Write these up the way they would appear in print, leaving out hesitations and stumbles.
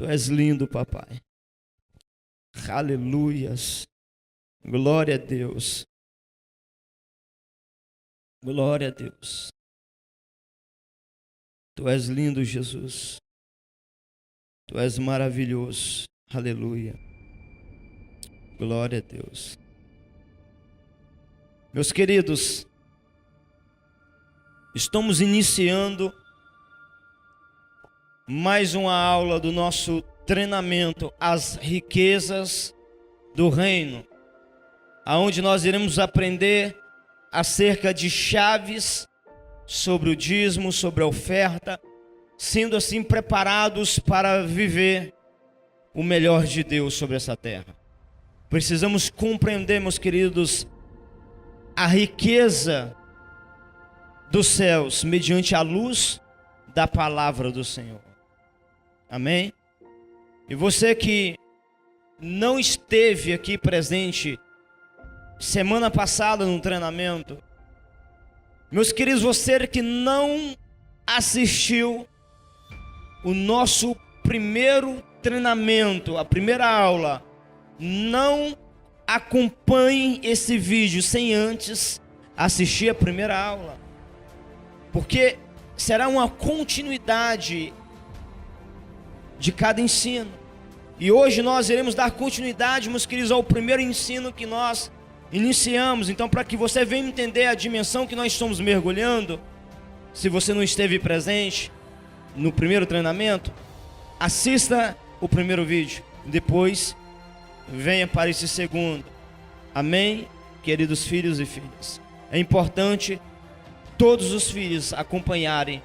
Tu és lindo, papai. Aleluias. Glória a Deus. Glória a Deus. Tu és lindo, Jesus. Tu és maravilhoso. Aleluia. Glória a Deus. Meus queridos, estamos iniciando mais uma aula do nosso treinamento, As Riquezas do Reino, aonde nós iremos aprender acerca de chaves sobre o dízimo, sobre a oferta, sendo assim preparados para viver o melhor de Deus sobre essa terra. Precisamos compreender, meus queridos, a riqueza dos céus mediante a luz da palavra do Senhor. Amém? E você que não esteve aqui presente semana passada no treinamento, meus queridos, você que não assistiu o nosso primeiro treinamento, a primeira aula, não acompanhe esse vídeo sem antes assistir a primeira aula, porque será uma continuidade de cada ensino. E hoje nós iremos dar continuidade, meus queridos, ao primeiro ensino que nós iniciamos. Então, para que você venha entender a dimensão que nós estamos mergulhando, se você não esteve presente no primeiro treinamento, assista o primeiro vídeo, depois venha para esse segundo. Amém, queridos filhos e filhas? É importante todos os filhos acompanharem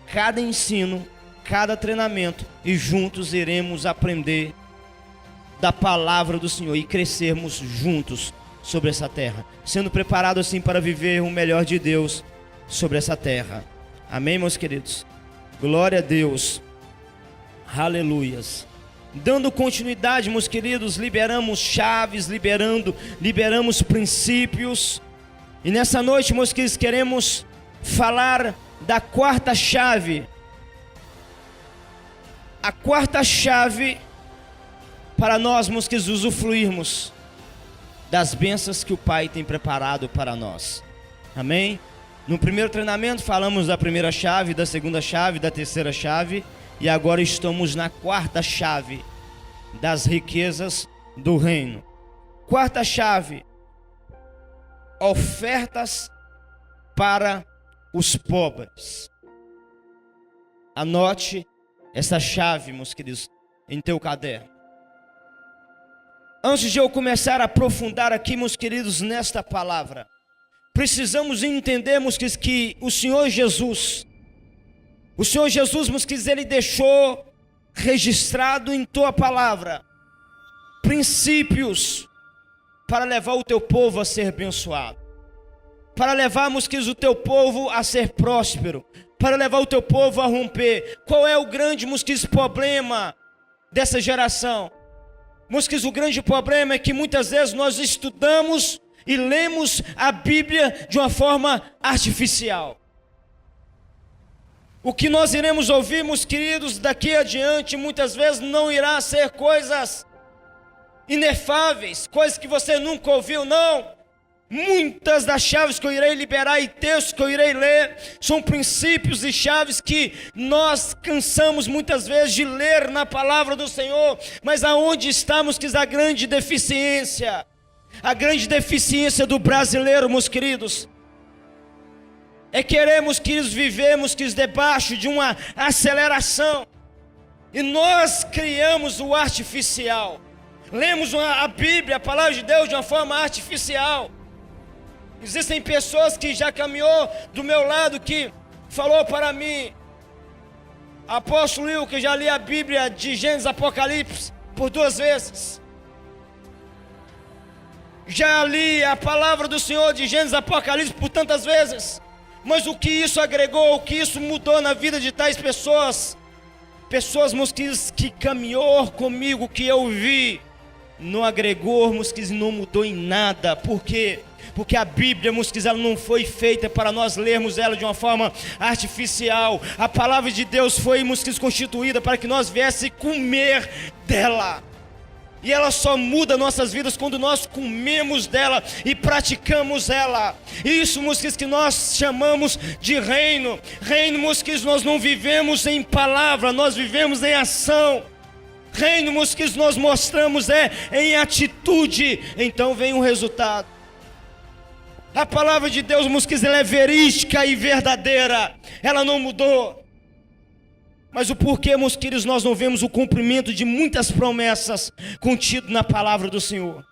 cada ensino, cada treinamento, e juntos iremos aprender da palavra do Senhor e crescermos juntos sobre essa terra, sendo preparado assim para viver o melhor de Deus sobre essa terra. Amém, meus queridos? Glória a Deus. Aleluias. Dando continuidade, meus queridos, liberamos chaves, liberamos princípios. E nessa noite, meus queridos, queremos falar da quarta chave. A quarta chave para nós, meus queridos, usufruirmos das bênçãos que o Pai tem preparado para nós. Amém? No primeiro treinamento falamos da primeira chave, da segunda chave, da terceira chave, e agora estamos na quarta chave das riquezas do reino. Quarta chave: ofertas para os pobres. Anote essa chave, meus queridos, em teu caderno. Antes de eu começar a aprofundar aqui, meus queridos, nesta palavra, precisamos entender, meus queridos, que o Senhor Jesus, meus queridos, Ele deixou registrado em tua palavra princípios para levar o teu povo a ser abençoado, para levar, meus queridos, o teu povo a ser próspero, para levar o teu povo a romper. Qual é o grande, meus queridos, problema dessa geração? Meus queridos, o grande problema é que muitas vezes nós estudamos e lemos a Bíblia de uma forma artificial. O que nós iremos ouvir, meus queridos, daqui adiante, muitas vezes não irá ser coisas inefáveis, coisas que você nunca ouviu, não. Muitas das chaves que eu irei liberar e textos que eu irei ler são princípios e chaves que nós cansamos muitas vezes de ler na palavra do Senhor. Mas aonde estamos que a grande deficiência? A grande deficiência do brasileiro, meus queridos, é queremos, queridos, vivemos, queridos, debaixo de uma aceleração, e nós criamos o artificial. Lemos a Bíblia, a palavra de Deus, de uma forma artificial. Existem pessoas que já caminhou do meu lado, que falou para mim: apóstolo Will, que já li a Bíblia de Gênesis Apocalipse por 2 vezes. Já li a palavra do Senhor de Gênesis Apocalipse por tantas vezes. Mas o que isso agregou, o que isso mudou na vida de tais pessoas? Pessoas, meus queridos, que caminhou comigo, que eu vi não agregou, meus queridos, não mudou em nada. Por quê? Porque a Bíblia, meus queridos, ela não foi feita para nós lermos ela de uma forma artificial. A palavra de Deus foi, meus queridos, constituída para que nós viéssemos comer dela. E ela só muda nossas vidas quando nós comemos dela e praticamos ela. Isso, meus queridos, que nós chamamos de reino. Reino, meus queridos, nós não vivemos em palavra, nós vivemos em ação. Reino, meus queridos, nós mostramos em atitude. Então vem o resultado. A palavra de Deus, meus queridos, ela é verídica e verdadeira. Ela não mudou. Mas o porquê, meus queridos, nós não vemos o cumprimento de muitas promessas contidas na palavra do Senhor?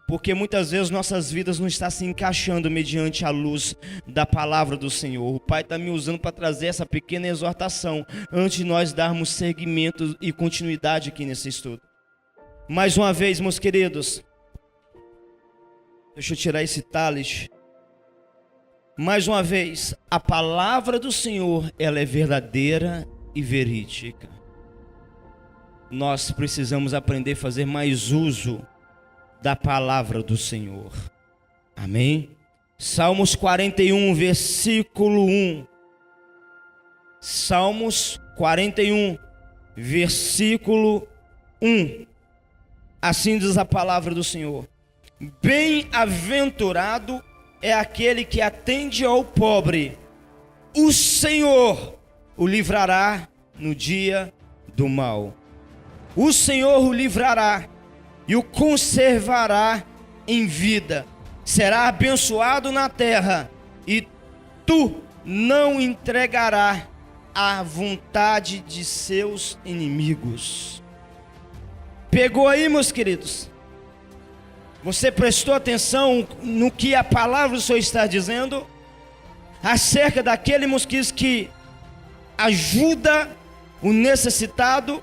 Porque muitas vezes nossas vidas não estão se encaixando mediante a luz da palavra do Senhor. O Pai está me usando para trazer essa pequena exortação antes de nós darmos seguimento e continuidade aqui nesse estudo. Mais uma vez, meus queridos, deixa eu tirar esse talit. Mais uma vez, a palavra do Senhor, ela é verdadeira e verídica. Nós precisamos aprender a fazer mais uso da palavra do Senhor. Amém? Salmos 41, versículo 1. Salmos 41, versículo 1. Assim diz a palavra do Senhor: bem-aventurado é aquele que atende ao pobre. O Senhor o livrará no dia do mal. O Senhor o livrará e o conservará em vida. Será abençoado na terra, e tu não entregará à vontade de seus inimigos. Pegou aí, meus queridos? Você prestou atenção no que a palavra do Senhor está dizendo? Acerca daquele, meus queridos, que ajuda o necessitado,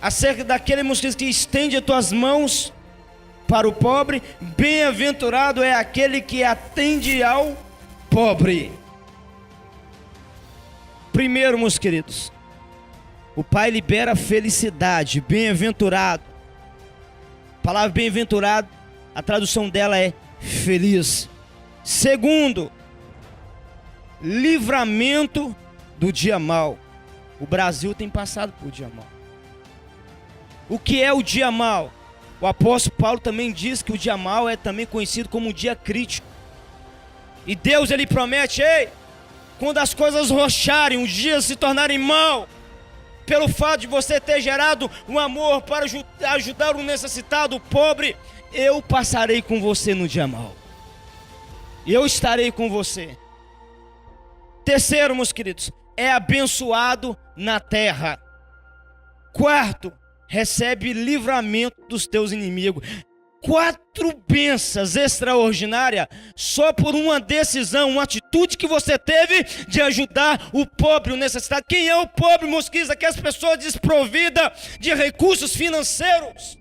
acerca daquele, meus queridos, que estende as tuas mãos para o pobre. Bem-aventurado é aquele que atende ao pobre. Primeiro, meus queridos, o Pai libera felicidade. Bem-aventurado. A palavra bem-aventurado, a tradução dela é feliz. Segundo, livramento do dia mau. O Brasil tem passado por dia mau. O que é o dia mau? O apóstolo Paulo também diz que o dia mau é também conhecido como um dia crítico. E Deus, ele promete: ei, quando as coisas rocharem, os dias se tornarem mau, pelo fato de você ter gerado um amor para ajudar o necessitado, o pobre, eu passarei com você no dia mau. Eu estarei com você. Terceiro, meus queridos, é abençoado na terra. Quarto, recebe livramento dos teus inimigos. 4 bênçãos extraordinárias só por uma decisão, uma atitude que você teve de ajudar o pobre, o necessitado. Quem é o pobre, meus queridos? Aquelas pessoas desprovidas de recursos financeiros.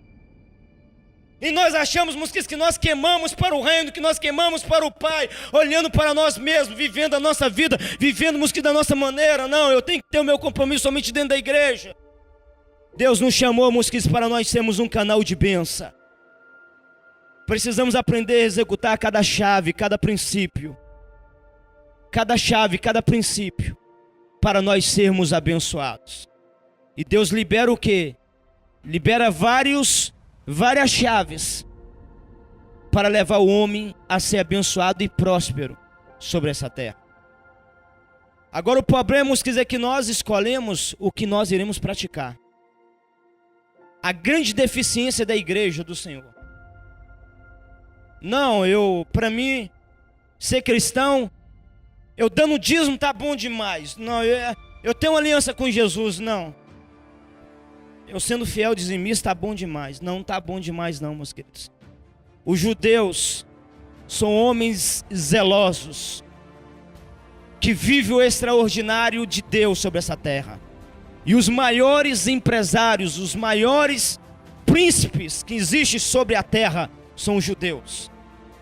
E nós achamos, meus queridos, que nós queimamos para o reino, que nós queimamos para o Pai, olhando para nós mesmos, vivendo a nossa vida, vivendo, meus queridos, da nossa maneira. Não, eu tenho que ter o meu compromisso somente dentro da igreja. Deus nos chamou, meus queridos, para nós sermos um canal de bênção. Precisamos aprender a executar cada chave, cada princípio. Cada chave, cada princípio, para nós sermos abençoados. E Deus libera o quê? Libera várias chaves para levar o homem a ser abençoado e próspero sobre essa terra. Agora o problema é que nós escolhemos o que nós iremos praticar. A grande deficiência da igreja do Senhor. Não, para mim, ser cristão, eu dando dízimo tá bom demais. Não, eu tenho uma aliança com Jesus. Não. Eu sendo fiel dizimista tá bom demais. Não tá bom demais não, meus queridos. Os judeus são homens zelosos, que vivem o extraordinário de Deus sobre essa terra. E os maiores empresários, os maiores príncipes que existem sobre a terra são os judeus.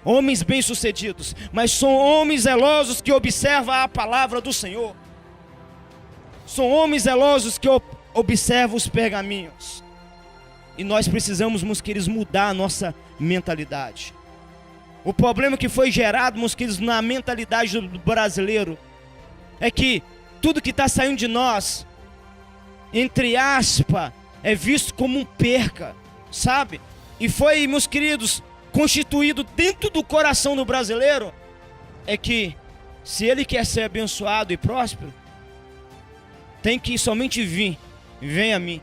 Homens bem-sucedidos, mas são homens zelosos que observam a palavra do Senhor. São homens zelosos que observam os pergaminhos. E nós precisamos, meus queridos, mudar a nossa mentalidade. O problema que foi gerado, meus queridos, na mentalidade do brasileiro é que tudo que está saindo de nós, entre aspas, é visto como um perca, sabe? E foi, meus queridos, constituído dentro do coração do brasileiro, é que se ele quer ser abençoado e próspero, tem que somente vir, vem a mim.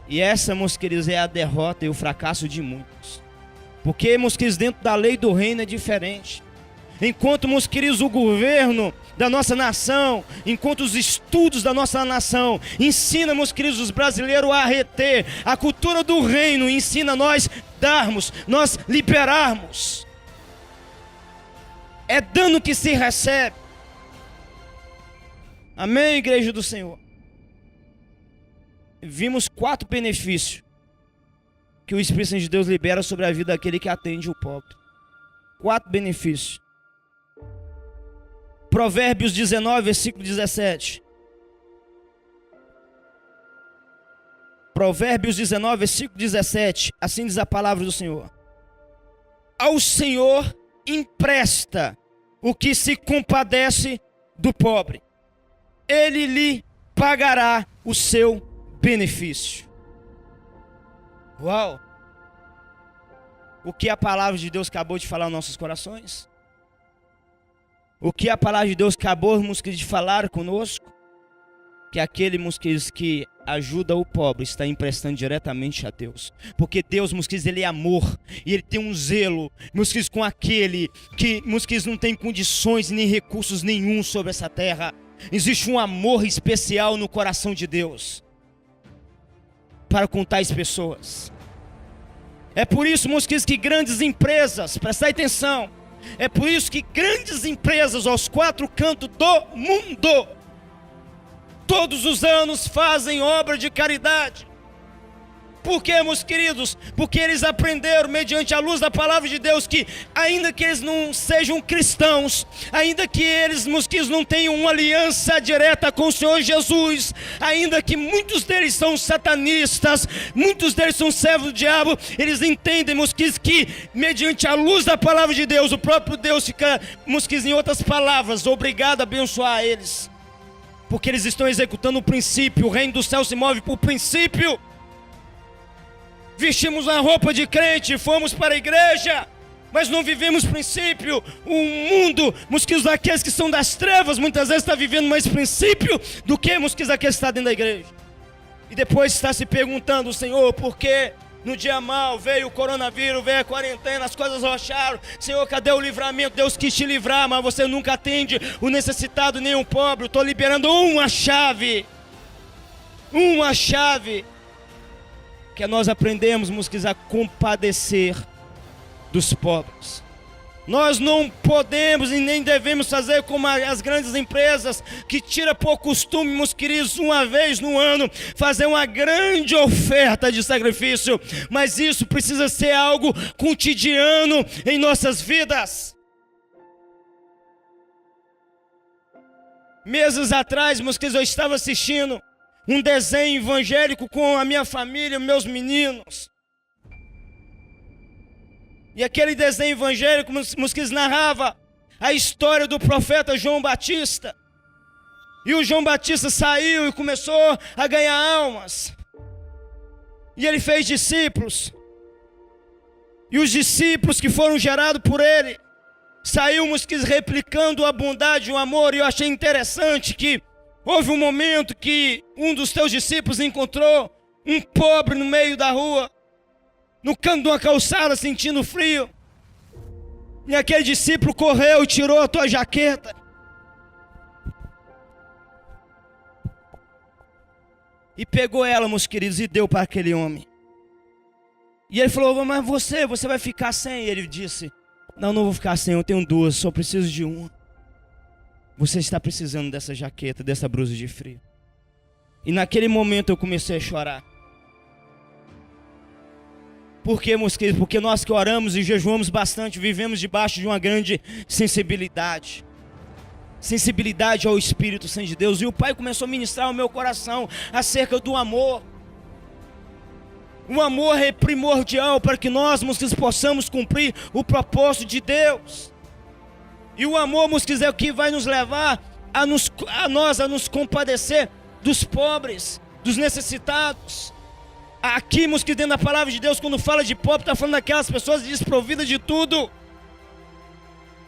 E essa, meus queridos, é a derrota e o fracasso de muitos. Porque, meus queridos, dentro da lei do reino é diferente. Enquanto, meus queridos, o governo da nossa nação, enquanto os estudos da nossa nação ensina, meus queridos, os brasileiros a reter a cultura do reino, ensina nós darmos, nós liberarmos. É dano que se recebe. Amém, igreja do Senhor? Vimos 4 benefícios que o Espírito Santo de Deus libera sobre a vida daquele que atende o pobre. 4 benefícios. Provérbios 19, versículo 17. Provérbios 19, versículo 17. Assim diz a palavra do Senhor. Ao Senhor empresta o que se compadece do pobre. Ele lhe pagará o seu benefício. Uau! O que a palavra de Deus acabou de falar aos nossos corações? O que a palavra de Deus acabou de falar conosco? Que aquele, meus queridos, que ajuda o pobre está emprestando diretamente a Deus. Porque Deus, meus queridos, Ele é amor. E Ele tem um zelo, meus queridos, com aquele que, meus queridos, não tem condições nem recursos nenhum sobre essa terra. Existe um amor especial no coração de Deus para com tais pessoas. É por isso, meus queridos, que grandes empresas, prestai atenção, é por isso que grandes empresas aos 4 cantos do mundo, todos os anos fazem obra de caridade. Por quê, meus queridos? Porque eles aprenderam, mediante a luz da palavra de Deus, que ainda que eles não sejam cristãos, ainda que eles, meus queridos, não tenham uma aliança direta com o Senhor Jesus, ainda que muitos deles são satanistas, muitos deles são servos do diabo, eles entendem, meus queridos, que mediante a luz da palavra de Deus, o próprio Deus fica, meus queridos, em outras palavras, obrigado a abençoar eles. Porque eles estão executando o princípio, o reino do céu se move por princípio. Vestimos uma roupa de crente, fomos para a igreja, mas não vivemos princípio. O mundo, mosquitos daqueles que são das trevas, muitas vezes está vivendo mais princípio do que mosquitos daqueles que estão dentro da igreja. E depois está se perguntando, Senhor, por que no dia mal veio o coronavírus, veio a quarentena, as coisas rocharam. Senhor, cadê o livramento? Deus quis te livrar, mas você nunca atende o necessitado nem o pobre. Eu estou liberando uma chave, que nós aprendemos, mosquitos, a compadecer dos pobres. Nós não podemos e nem devemos fazer como as grandes empresas que tiram por costume, meus queridos, uma vez no ano, fazer uma grande oferta de sacrifício. Mas isso precisa ser algo cotidiano em nossas vidas. Meses atrás, meus queridos, eu estava assistindo um desenho evangélico com a minha família, meus meninos. E aquele desenho evangélico, meus queridos, narrava a história do profeta João Batista. E o João Batista saiu e começou a ganhar almas. E ele fez discípulos. E os discípulos que foram gerados por ele, saíram, meus queridos, replicando a bondade e o amor. E eu achei interessante que houve um momento que um dos teus discípulos encontrou um pobre no meio da rua, no canto de uma calçada, sentindo frio. E aquele discípulo correu e tirou a tua jaqueta. E pegou ela, meus queridos, e deu para aquele homem. E ele falou, mas você vai ficar sem? E ele disse, não vou ficar sem, eu tenho 2, só preciso de uma. Você está precisando dessa jaqueta, dessa blusa de frio. E naquele momento eu comecei a chorar. Por quê, meus queridos? Porque nós que oramos e jejuamos bastante, vivemos debaixo de uma grande sensibilidade. Sensibilidade ao Espírito Santo de Deus. E o Pai começou a ministrar ao meu coração acerca do amor. O amor é primordial para que nós, possamos cumprir o propósito de Deus. E o amor, é o que vai nos levar a nos compadecer dos pobres, dos necessitados. Aqui, dentro da palavra de Deus, quando fala de pobre, está falando daquelas pessoas desprovidas de tudo.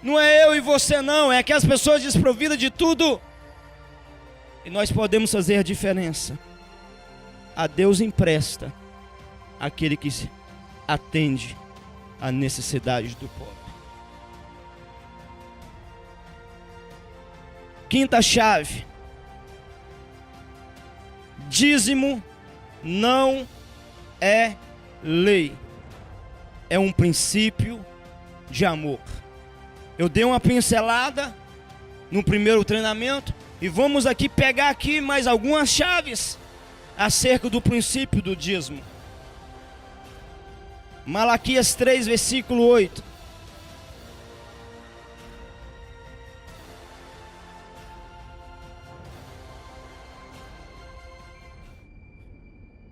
Não é eu e você não, é aquelas pessoas desprovidas de tudo. E nós podemos fazer a diferença. A Deus empresta aquele que atende à necessidade do pobre. Quinta chave: dízimo não é lei, é um princípio de amor. Eu dei uma pincelada no primeiro treinamento e vamos aqui pegar aqui mais algumas chaves acerca do princípio do dízimo. Malaquias 3, versículo 8.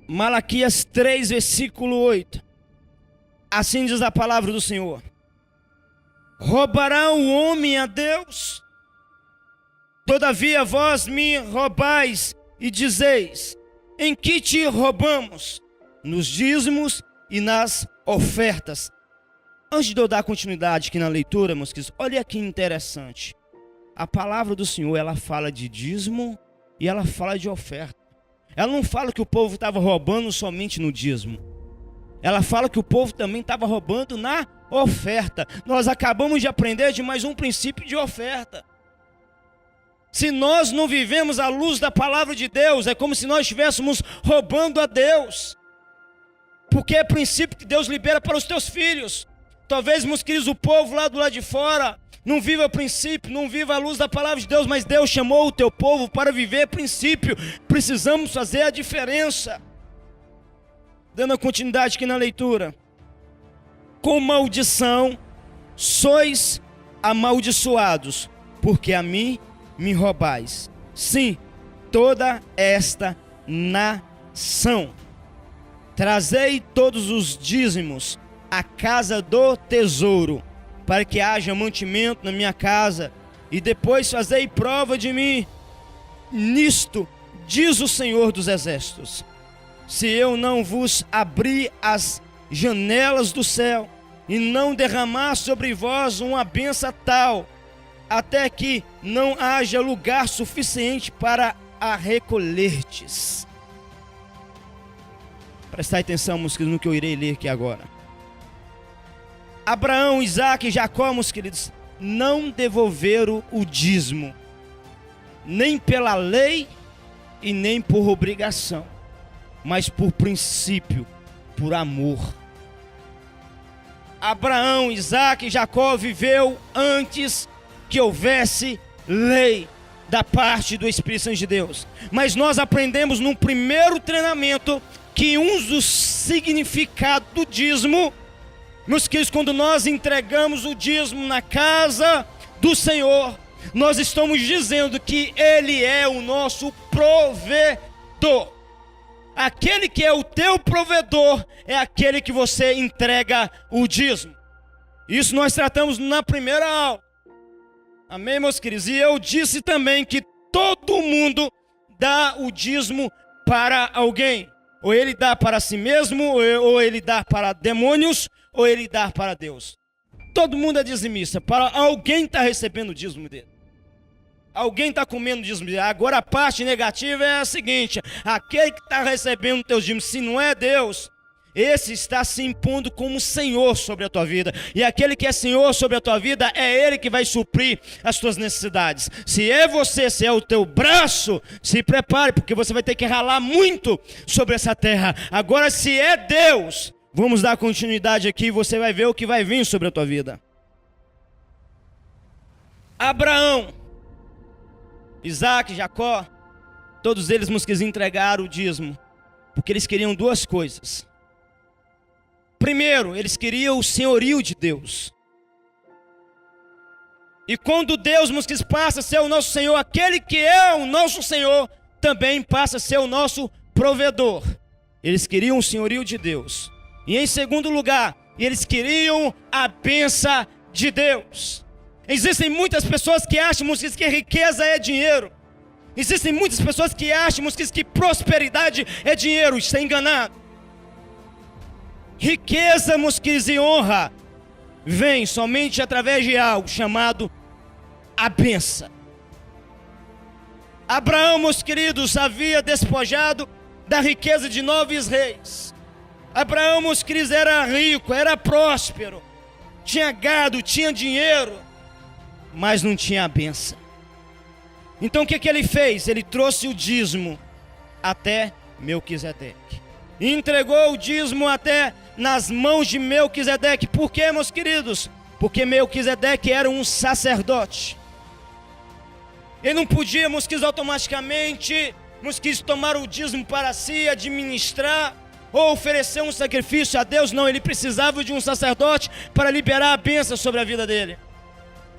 Malaquias 3, versículo 8. Assim diz a palavra do Senhor: roubará o homem a Deus? Todavia vós me roubais e dizeis: em que te roubamos? Nos dízimos e nas ofertas. Antes de eu dar continuidade aqui na leitura, meus queridos, olha que interessante. A palavra do Senhor, ela fala de dízimo e ela fala de oferta. Ela não fala que o povo estava roubando somente no dízimo. Ela fala que o povo também estava roubando na oferta. Nós acabamos de aprender de mais um princípio de oferta. Se nós não vivemos à luz da palavra de Deus, é como se nós estivéssemos roubando a Deus. Porque é princípio que Deus libera para os teus filhos. Talvez, meus queridos, o povo lá do lado de fora não viva princípio, não viva a luz da palavra de Deus, mas Deus chamou o teu povo para viver princípio. Precisamos fazer a diferença. Dando continuidade aqui na leitura. Com maldição sois amaldiçoados, porque a mim me roubais. Sim, toda esta nação. Trazei todos os dízimos à casa do tesouro, para que haja mantimento na minha casa, e depois fazei prova de mim. Nisto diz o Senhor dos Exércitos: se eu não vos abrir as janelas do céu, e não derramar sobre vós uma bênção tal, até que não haja lugar suficiente para a recolhertes. Prestai atenção, meus queridos, no que eu irei ler aqui agora. Abraão, Isaque e Jacó, meus queridos, não devolveram o dízimo, nem pela lei e nem por obrigação, mas por princípio, por amor. Abraão, Isaque e Jacó viveu antes que houvesse lei da parte do Espírito Santo de Deus. Mas nós aprendemos no primeiro treinamento que um dos significados do dízimo, meus queridos, quando nós entregamos o dízimo na casa do Senhor, nós estamos dizendo que Ele é o nosso provedor. Aquele que é o teu provedor é aquele que você entrega o dízimo. Isso nós tratamos na primeira aula. Amém, meus queridos? E eu disse também que todo mundo dá o dízimo para alguém. Ou ele dá para si mesmo, ou ele dá para demônios, ou ele dá para Deus. Todo mundo é dizimista. Para alguém está recebendo o dízimo dele. Alguém está comendo o dízimo dele. Agora a parte negativa é a seguinte: aquele que está recebendo o teu dízimo, se não é Deus, esse está se impondo como Senhor sobre a tua vida. E aquele que é Senhor sobre a tua vida, é Ele que vai suprir as tuas necessidades. Se é você, se é o teu braço, se prepare, porque você vai ter que ralar muito sobre essa terra. Agora, se é Deus, vamos dar continuidade aqui, você vai ver o que vai vir sobre a tua vida. Abraão, Isaque, Jacó, todos eles entregaram o dízimo, porque eles queriam duas coisas. Primeiro, eles queriam o senhorio de Deus. E quando Deus, passa a ser o nosso Senhor, aquele que é o nosso Senhor, também passa a ser o nosso provedor. eles queriam o senhorio de Deus. E em segundo lugar, eles queriam a bênção de Deus. Existem muitas pessoas que acham que riqueza é dinheiro. Existem muitas pessoas que acham que prosperidade é dinheiro. Está enganado. Riqueza, e honra vem somente através de algo chamado a bênção. Abraão, meus queridos, havia despojado da riqueza de 9 reis. Abraão, meus queridos, era rico, era próspero, tinha gado, tinha dinheiro, mas não tinha a bênção. Então o que ele fez? Ele trouxe o dízimo até Melquisedeque. E entregou o dízimo até nas mãos de Melquisedeque. Por quê, meus queridos? Porque Melquisedeque era um sacerdote. Ele não podia, meus queridos, automaticamente, meus queridos, tomar o dízimo para si, administrar, ou oferecer um sacrifício a Deus. Não, ele precisava de um sacerdote para liberar a bênção sobre a vida dele.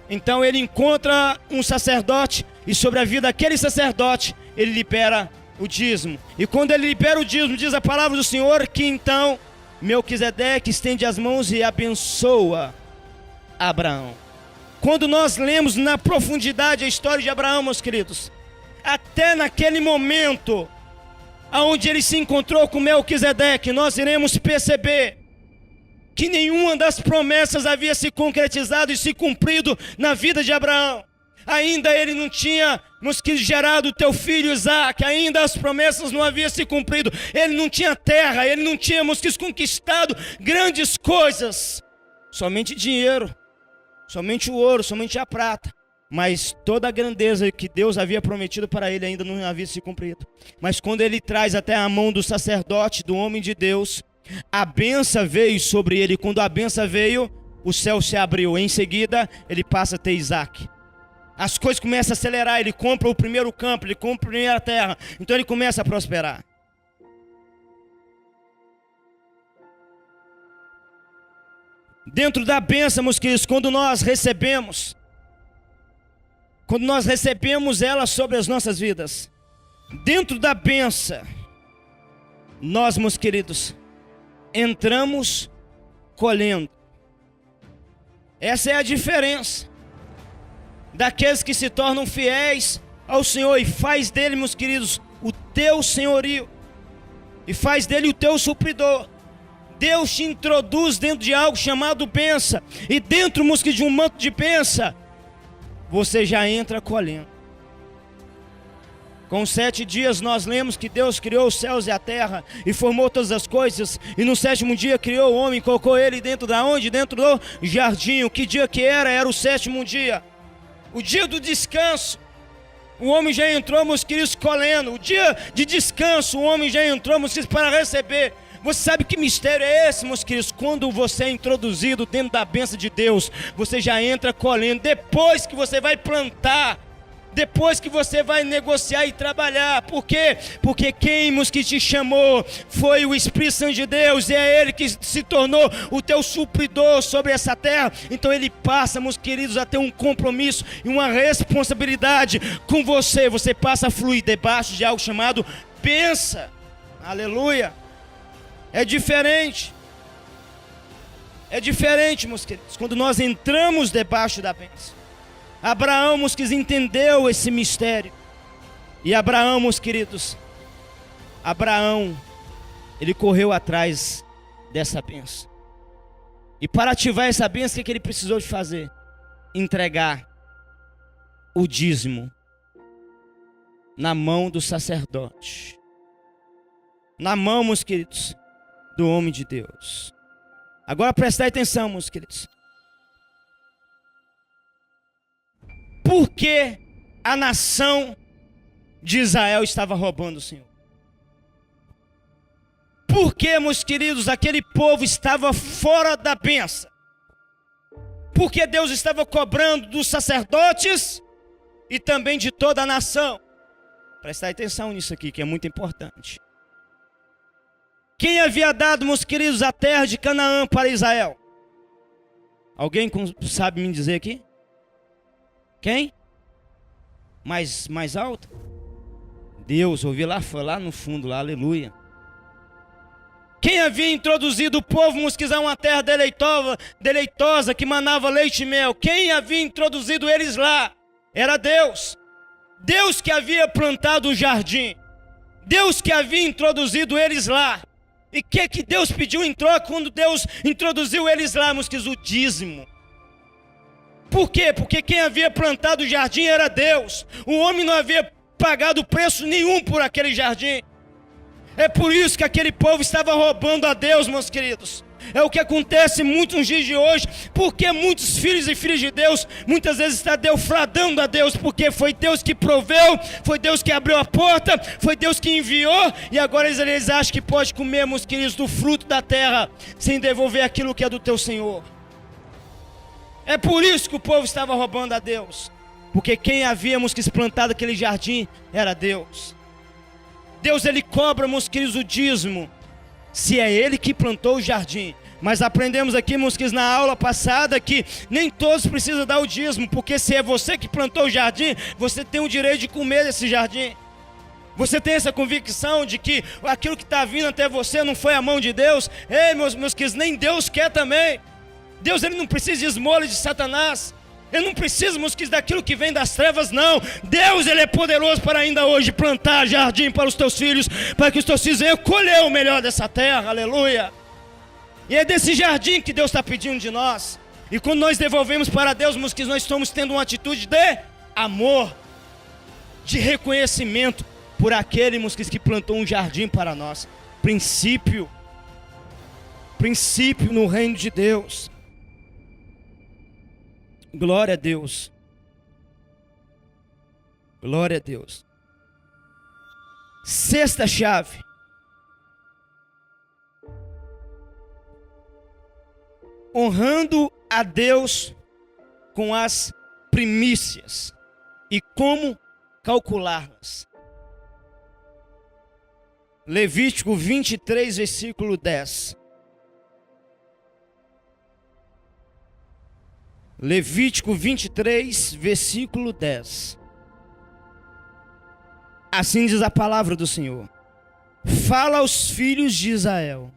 Então ele encontra um sacerdote, e sobre a vida daquele sacerdote, ele libera o dízimo. E quando ele libera o dízimo, diz a palavra do Senhor, que então Melquisedeque estende as mãos e abençoa Abraão. Quando nós lemos na profundidade a história de Abraão, meus queridos, até naquele momento, onde ele se encontrou com Melquisedeque, nós iremos perceber que nenhuma das promessas havia se concretizado e se cumprido na vida de Abraão. Ainda ele não tinha, gerado o teu filho Isaque, ainda as promessas não haviam se cumprido. Ele não tinha terra, ele não tinha, conquistado grandes coisas. Somente dinheiro, somente o ouro, somente a prata. Mas toda a grandeza que Deus havia prometido para ele ainda não havia se cumprido. Mas quando ele traz até a mão do sacerdote, do homem de Deus, a bênção veio sobre ele. Quando a bênção veio, o céu se abriu. Em seguida, ele passa a ter Isaque. As coisas começam a acelerar. Ele compra o primeiro campo, ele compra a primeira terra. Então ele começa a prosperar. Dentro da bênção, meus queridos, quando nós recebemos ela sobre as nossas vidas, dentro da bênção, nós, meus queridos, entramos colhendo. Essa é a diferença daqueles que se tornam fiéis ao Senhor e faz dele, meus queridos, o teu senhorio e faz dele o teu supridor. Deus te introduz dentro de algo chamado bênção, e dentro, meus queridos, de um manto de bênção, você já entra colhendo. Com 7 dias nós lemos que Deus criou os céus e a terra e formou todas as coisas, e no 7º dia criou o homem, colocou ele dentro da onde? Dentro do jardim. Que dia que era? Era o 7º dia, o dia do descanso. O homem já entrou, meus queridos, colhendo. O dia de descanso, o homem já entrou, meus queridos, para receber. Você sabe que mistério é esse, meus queridos? Quando você é introduzido dentro da bênção de Deus, você já entra colhendo. Depois que você vai plantar, depois que você vai negociar e trabalhar. Por quê? Porque quem, meus, que te chamou foi o Espírito Santo de Deus, e é Ele que se tornou o teu supridor sobre essa terra. Então Ele passa, meus queridos, a ter um compromisso e uma responsabilidade com você. Você passa a fluir debaixo de algo chamado bênção. Aleluia. É diferente, meus queridos, quando nós entramos debaixo da bênção. Abraão, meus queridos, entendeu esse mistério. E Abraão, meus queridos, ele correu atrás dessa bênção. E para ativar essa bênção, o que ele precisou de fazer? Entregar o dízimo na mão do sacerdote. Na mão, meus queridos, do homem de Deus. Agora prestai atenção, meus queridos. Por que a nação de Israel estava roubando o Senhor? Por que, meus queridos, aquele povo estava fora da bênção? Porque Deus estava cobrando dos sacerdotes e também de toda a nação. Prestai atenção nisso aqui, que é muito importante. Quem havia dado, meus queridos, a terra de Canaã para Israel? Alguém sabe me dizer aqui? Quem? Mais alto? Deus, ouvi lá, foi lá no fundo, lá, aleluia. Quem havia introduzido o povo a uma terra deleitosa que manava leite e mel? Quem havia introduzido eles lá? Era Deus. Deus que havia plantado o jardim. Deus que havia introduzido eles lá. E o que Deus pediu em troca quando Deus introduziu eles lá, meus queridos? O dízimo. Por quê? Porque quem havia plantado o jardim era Deus. O homem não havia pagado preço nenhum por aquele jardim. É por isso que aquele povo estava roubando a Deus, meus queridos. É o que acontece muito nos dias de hoje. Porque muitos filhos e filhas de Deus muitas vezes estão defraudando a Deus. Porque foi Deus que proveu, foi Deus que abriu a porta, foi Deus que enviou. E agora eles acham que pode comer, meus queridos, do fruto da terra sem devolver aquilo que é do teu Senhor. É por isso que o povo estava roubando a Deus. Porque quem havíamos que plantado aquele jardim era Deus. Deus, ele cobra, meus queridos, o dízimo, se é ele que plantou o jardim. Mas aprendemos aqui, meus queridos, na aula passada, que nem todos precisam dar o dízimo, porque se é você que plantou o jardim, você tem o direito de comer desse jardim. Você tem essa convicção de que aquilo que está vindo até você não foi a mão de Deus? Ei, meus queridos, nem Deus quer também. Deus, ele não precisa de esmola de Satanás. Ele não precisa, meus queridos, daquilo que vem das trevas, não. Deus, ele é poderoso para ainda hoje plantar jardim para os teus filhos, para que os teus filhos venham colher o melhor dessa terra, aleluia. E é desse jardim que Deus está pedindo de nós. E quando nós devolvemos para Deus, meus queridos, nós estamos tendo uma atitude de amor, de reconhecimento por aquele, meus queridos, que plantou um jardim para nós. Princípio no reino de Deus. Glória a Deus. Glória a Deus. Sexta chave. Honrando a Deus com as primícias. E como calculá-las. Levítico 23, versículo 10. Levítico 23, versículo 10. Assim diz a palavra do Senhor. Fala aos filhos de Israel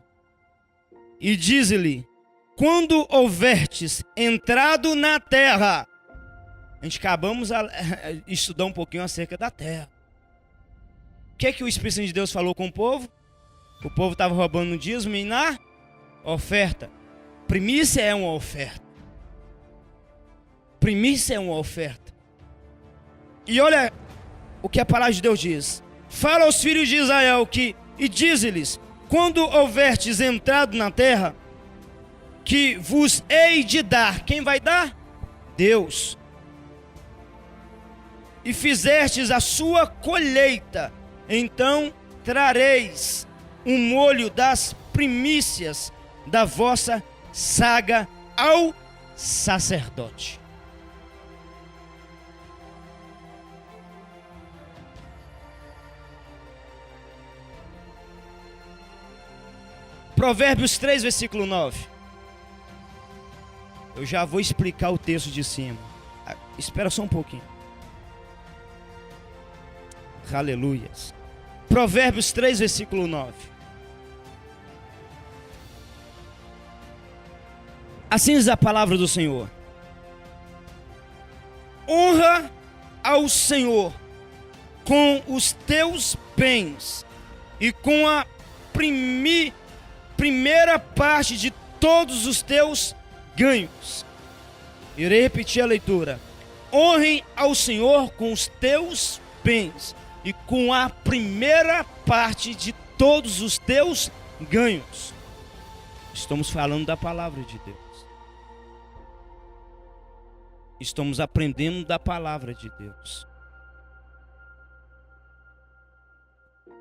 e dize-lhe: quando houvertes entrado na terra. A gente acabamos a estudar um pouquinho acerca da terra. O que o Espírito Santo de Deus falou com o povo? O povo estava roubando no dízimo e na oferta. Primícia é uma oferta. Primícia é uma oferta. E olha o que a palavra de Deus diz. Fala aos filhos de Israel e dize-lhes: quando houvertes entrado na terra, que vos hei de dar. Quem vai dar? Deus. E fizestes a sua colheita, então trareis um molho das primícias da vossa saga ao sacerdote. Provérbios 3, versículo 9. Eu já vou explicar o texto de cima. Espera só um pouquinho. Aleluias. Provérbios 3, versículo 9. Assim diz a palavra do Senhor. Honra ao Senhor com os teus bens e com a primeira parte de todos os teus ganhos. Irei repetir a leitura. Honrem ao Senhor com os teus bens e com a primeira parte de todos os teus ganhos. Estamos falando da palavra de Deus. Estamos aprendendo da palavra de Deus.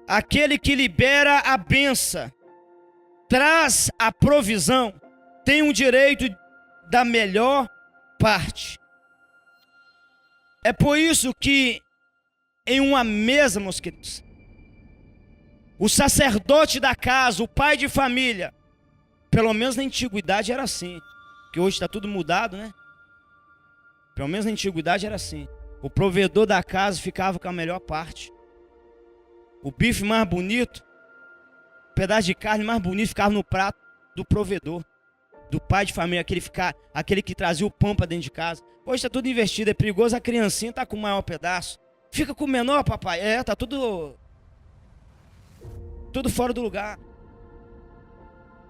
Aquele que libera a bênção, traz a provisão, tem o direito da melhor parte. É por isso que em uma mesa, meus queridos, o sacerdote da casa, o pai de família, pelo menos na antiguidade era assim, porque hoje está tudo mudado, né? Pelo menos na antiguidade era assim. O provedor da casa ficava com a melhor parte. O bife mais bonito pedaço de carne mais bonito ficava no prato do provedor, do pai de família, aquele que trazia o pão para dentro de casa. Hoje está tudo investido, é perigoso, a criancinha está com o maior pedaço. Fica com o menor, papai. Está tudo fora do lugar.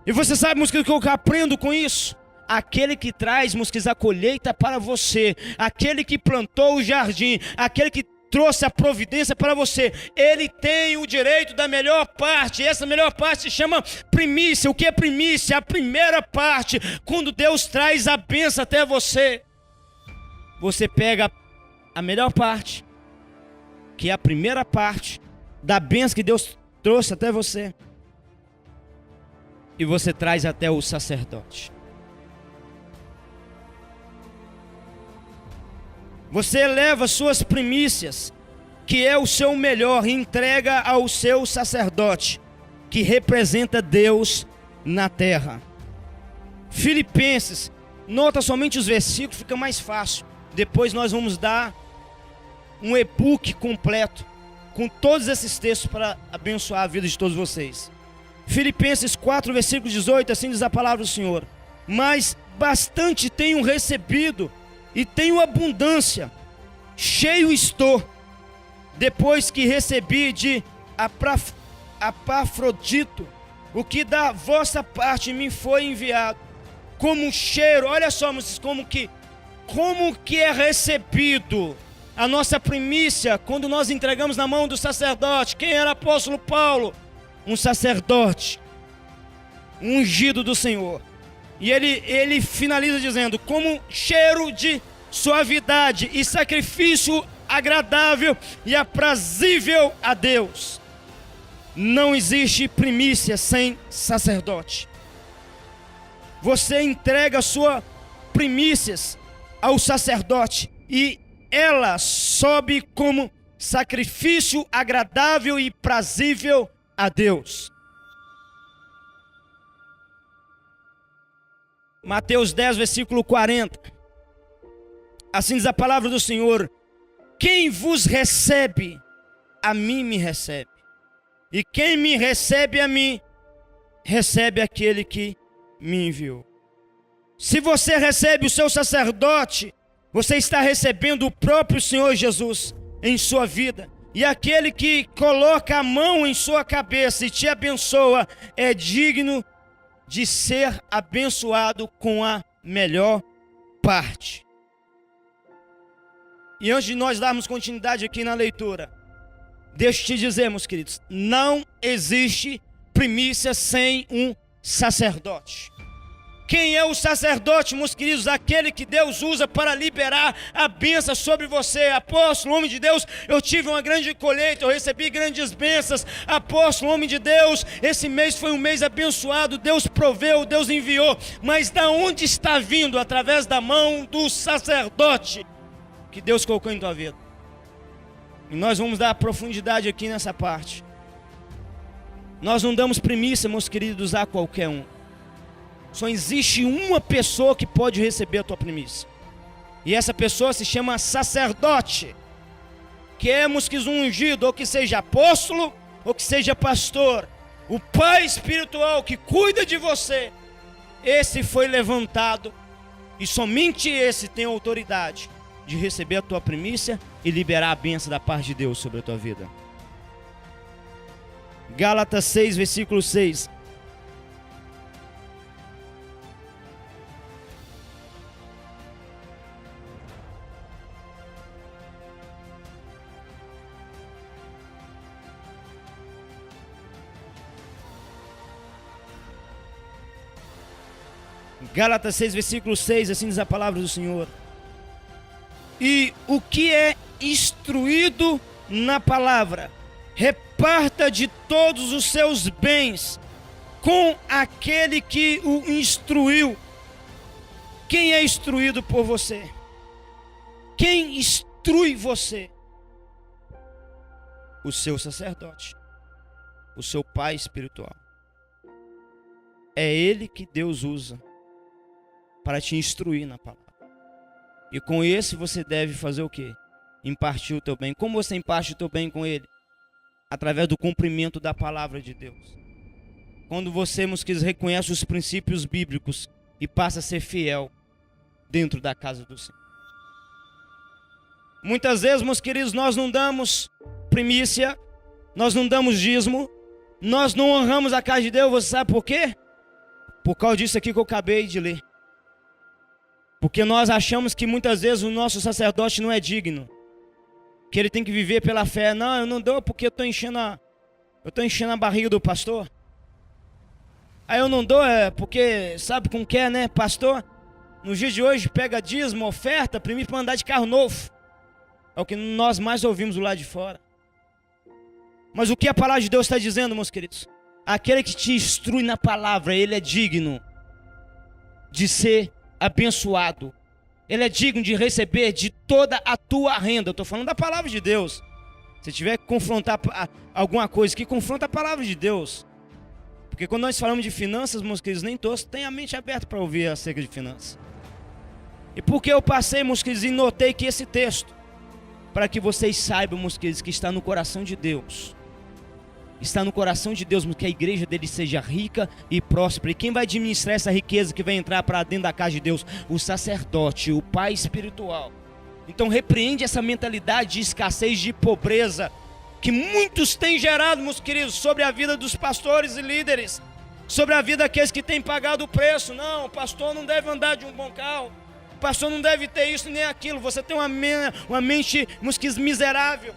E você sabe, Mosquiz, o que eu aprendo com isso? Aquele que traz, Mosquiz, a colheita para você, aquele que plantou o jardim, aquele que trouxe a providência para você, ele tem o direito da melhor parte. E essa melhor parte se chama primícia. O que é primícia? A primeira parte. Quando Deus traz a bênção até você, você pega a melhor parte, que é a primeira parte da bênção que Deus trouxe até você, e você traz até o sacerdote. Você leva suas primícias, que é o seu melhor, e entrega ao seu sacerdote, que representa Deus na terra. Filipenses, nota somente os versículos, fica mais fácil. Depois nós vamos dar um e-book completo, com todos esses textos, para abençoar a vida de todos vocês. Filipenses 4, versículo 18, assim diz a palavra do Senhor: mas bastante tenho recebido, e tenho abundância, cheio estou, depois que recebi de Epafrodito, o que da vossa parte me foi enviado, como um cheiro. Olha só, como que é recebido a nossa primícia, quando nós entregamos na mão do sacerdote. Quem era o apóstolo Paulo? Um sacerdote, um ungido do Senhor. E ele finaliza dizendo: como cheiro de suavidade e sacrifício agradável e aprazível a Deus. Não existe primícia sem sacerdote. Você entrega suas primícias ao sacerdote, e ela sobe como sacrifício agradável e prazível a Deus. Mateus 10, versículo 40. Assim diz a palavra do Senhor: quem vos recebe, a mim me recebe. E quem me recebe a mim, recebe aquele que me enviou. Se você recebe o seu sacerdote, você está recebendo o próprio Senhor Jesus em sua vida. E aquele que coloca a mão em sua cabeça e te abençoa é digno de ser abençoado com a melhor parte. E antes de nós darmos continuidade aqui na leitura, deixa eu te dizer, meus queridos, não existe primícia sem um sacerdote. Quem é o sacerdote, meus queridos? Aquele que Deus usa para liberar a bênção sobre você. Apóstolo, homem de Deus, eu tive uma grande colheita, eu recebi grandes bênçãos. Apóstolo, homem de Deus, esse mês foi um mês abençoado, Deus proveu, Deus enviou. Mas da onde está vindo? Através da mão do sacerdote que Deus colocou em tua vida. E nós vamos dar profundidade aqui nessa parte. Nós não damos primícia, meus queridos, a qualquer um. Só existe uma pessoa que pode receber a tua primícia. E essa pessoa se chama sacerdote. Queremos que um ungido, ou que seja apóstolo, ou que seja pastor. O pai espiritual que cuida de você. Esse foi levantado. E somente esse tem autoridade de receber a tua primícia e liberar a bênção da parte de Deus sobre a tua vida. Gálatas 6, versículo 6. Gálatas 6, versículo 6, assim diz a palavra do Senhor: e o que é instruído na palavra, reparta de todos os seus bens com aquele que o instruiu. Quem é instruído por você? Quem instrui você? O seu sacerdote, o seu pai espiritual. É ele que Deus usa para te instruir na palavra. E com esse você deve fazer o quê? Impartir o teu bem. Como você imparte o teu bem com ele? Através do cumprimento da palavra de Deus. Quando você, meus queridos, reconhece os princípios bíblicos e passa a ser fiel dentro da casa do Senhor. Muitas vezes, meus queridos, nós não damos primícia, nós não damos dízimo, nós não honramos a casa de Deus. Você sabe por quê? Por causa disso aqui que eu acabei de ler. Porque nós achamos que muitas vezes o nosso sacerdote não é digno, que ele tem que viver pela fé. Não, eu não dou porque eu estou enchendo a barriga do pastor. Aí eu não dou porque sabe como que é, né, pastor? Nos dias de hoje pega dízimo, oferta, primícia para andar de carro novo. É o que nós mais ouvimos do lado de fora. Mas o que a palavra de Deus está dizendo, meus queridos? Aquele que te instrui na palavra, ele é digno de ser abençoado. Ele é digno de receber de toda a tua renda. Eu estou falando da palavra de Deus. Se tiver que confrontar alguma coisa que confronta a palavra de Deus. Porque quando nós falamos de finanças, meus queridos, nem todos têm a mente aberta para ouvir acerca de finanças. E porque eu passei, meus queridos, e notei que esse texto, para que vocês saibam, meus queridos, que está no coração de Deus. Está no coração de Deus, que a igreja dele seja rica e próspera. E quem vai administrar essa riqueza que vai entrar para dentro da casa de Deus? O sacerdote, o pai espiritual. Então repreende essa mentalidade de escassez, de pobreza, que muitos têm gerado, meus queridos, sobre a vida dos pastores e líderes, sobre a vida daqueles que têm pagado o preço. Não, o pastor não deve andar de um bom carro, o pastor não deve ter isso nem aquilo. Você tem uma mente, meus queridos, miserável.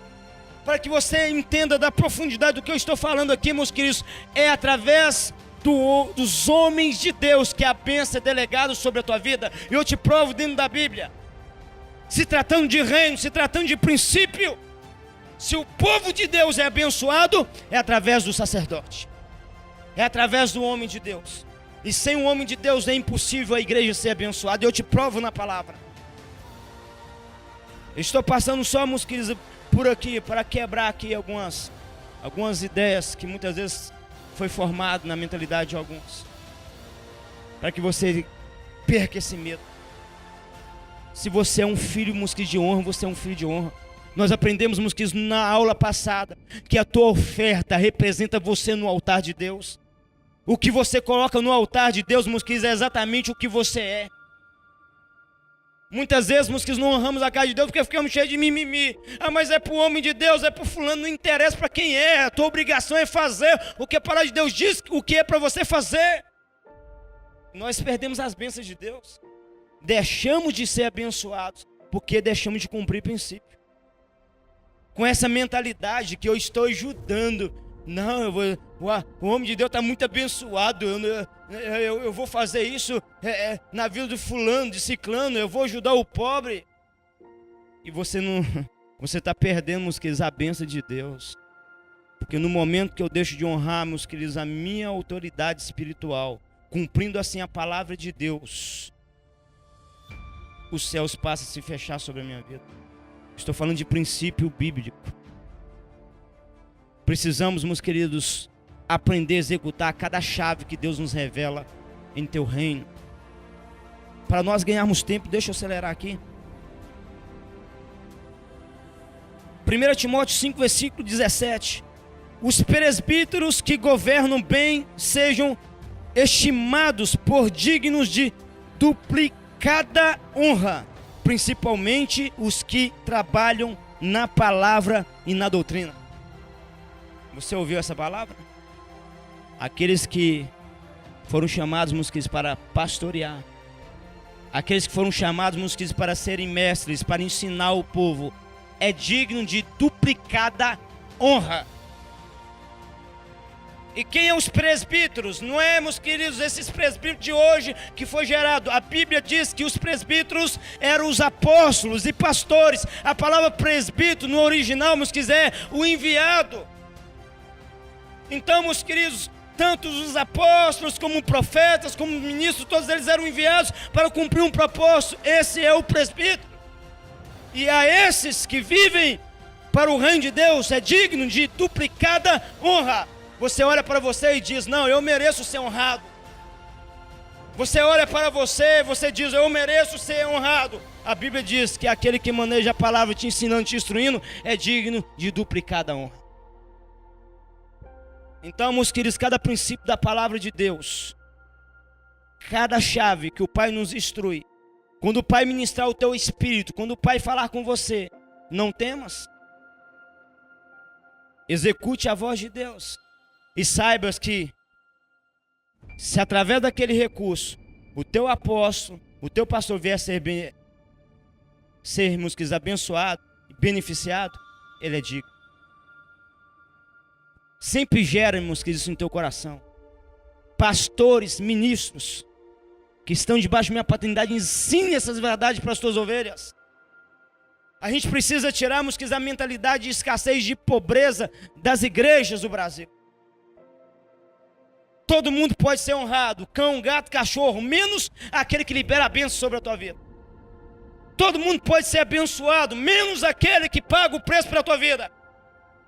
Para que você entenda da profundidade do que eu estou falando aqui, meus queridos, é através dos homens de Deus que a bênção é delegada sobre a tua vida. E eu te provo dentro da Bíblia. Se tratando de reino, se tratando de princípio, se o povo de Deus é abençoado, é através do sacerdote, é através do homem de Deus. E sem o homem de Deus é impossível a igreja ser abençoada. E eu te provo na palavra. Eu estou passando só, meus queridos, por aqui, para quebrar aqui algumas ideias que muitas vezes foi formado na mentalidade de alguns, para que você perca esse medo. Se você é um filho, meus queridos, de honra, você é um filho de honra. Nós aprendemos, meus queridos, na aula passada, que a tua oferta representa você no altar de Deus. O que você coloca no altar de Deus, meus queridos, é exatamente o que você é. Muitas vezes, meus queridos, não honramos a casa de Deus porque ficamos cheios de mimimi. Ah, mas é para o homem de Deus, é para o fulano, não interessa para quem é. A tua obrigação é fazer o que a palavra de Deus diz, o que é para você fazer. Nós perdemos as bênçãos de Deus. Deixamos de ser abençoados porque deixamos de cumprir princípio. Com essa mentalidade que eu estou ajudando. Não, o homem de Deus está muito abençoado, eu vou fazer isso na vida do fulano, de ciclano, eu vou ajudar o pobre. E você está perdendo, meus queridos, a bênção de Deus. Porque no momento que eu deixo de honrar, meus queridos, a minha autoridade espiritual, cumprindo assim a palavra de Deus, os céus passam a se fechar sobre a minha vida. Estou falando de princípio bíblico. Precisamos, meus queridos, aprender a executar cada chave que Deus nos revela em teu reino. Para nós ganharmos tempo, deixa eu acelerar aqui. 1 Timóteo 5, versículo 17. Os presbíteros que governam bem sejam estimados por dignos de duplicada honra, principalmente os que trabalham na palavra e na doutrina. Você ouviu essa palavra? Aqueles que foram chamados, meus queridos, para pastorear. Aqueles que foram chamados, meus queridos, para serem mestres, para ensinar o povo. É digno de duplicada honra. E quem é os presbíteros? Não é, meus queridos, esses presbíteros de hoje que foi gerado. A Bíblia diz que os presbíteros eram os apóstolos e pastores. A palavra presbítero no original, meus queridos, é o enviado. Então, meus queridos, tanto os apóstolos, como profetas, como ministros, todos eles eram enviados para cumprir um propósito. Esse é o presbítero. E a esses que vivem para o reino de Deus, é digno de duplicada honra. Você olha para você e diz, não, eu mereço ser honrado. Você olha para você, você diz, eu mereço ser honrado. A Bíblia diz que aquele que maneja a palavra te ensinando, te instruindo, é digno de duplicada honra. Então, meus queridos, cada princípio da palavra de Deus, cada chave que o Pai nos instrui, quando o Pai ministrar o teu espírito, quando o Pai falar com você, não temas. Execute a voz de Deus. E saibas que, se através daquele recurso, o teu apóstolo, o teu pastor vier sermos abençoado e beneficiado, ele é digno. Sempre geremos isso no teu coração. Pastores, ministros, que estão debaixo da minha paternidade, ensine essas verdades para as tuas ovelhas. A gente precisa tirar, a mentalidade de escassez, de pobreza das igrejas do Brasil. Todo mundo pode ser honrado, cão, gato, cachorro, menos aquele que libera a bênção sobre a tua vida. Todo mundo pode ser abençoado, menos aquele que paga o preço pela tua vida.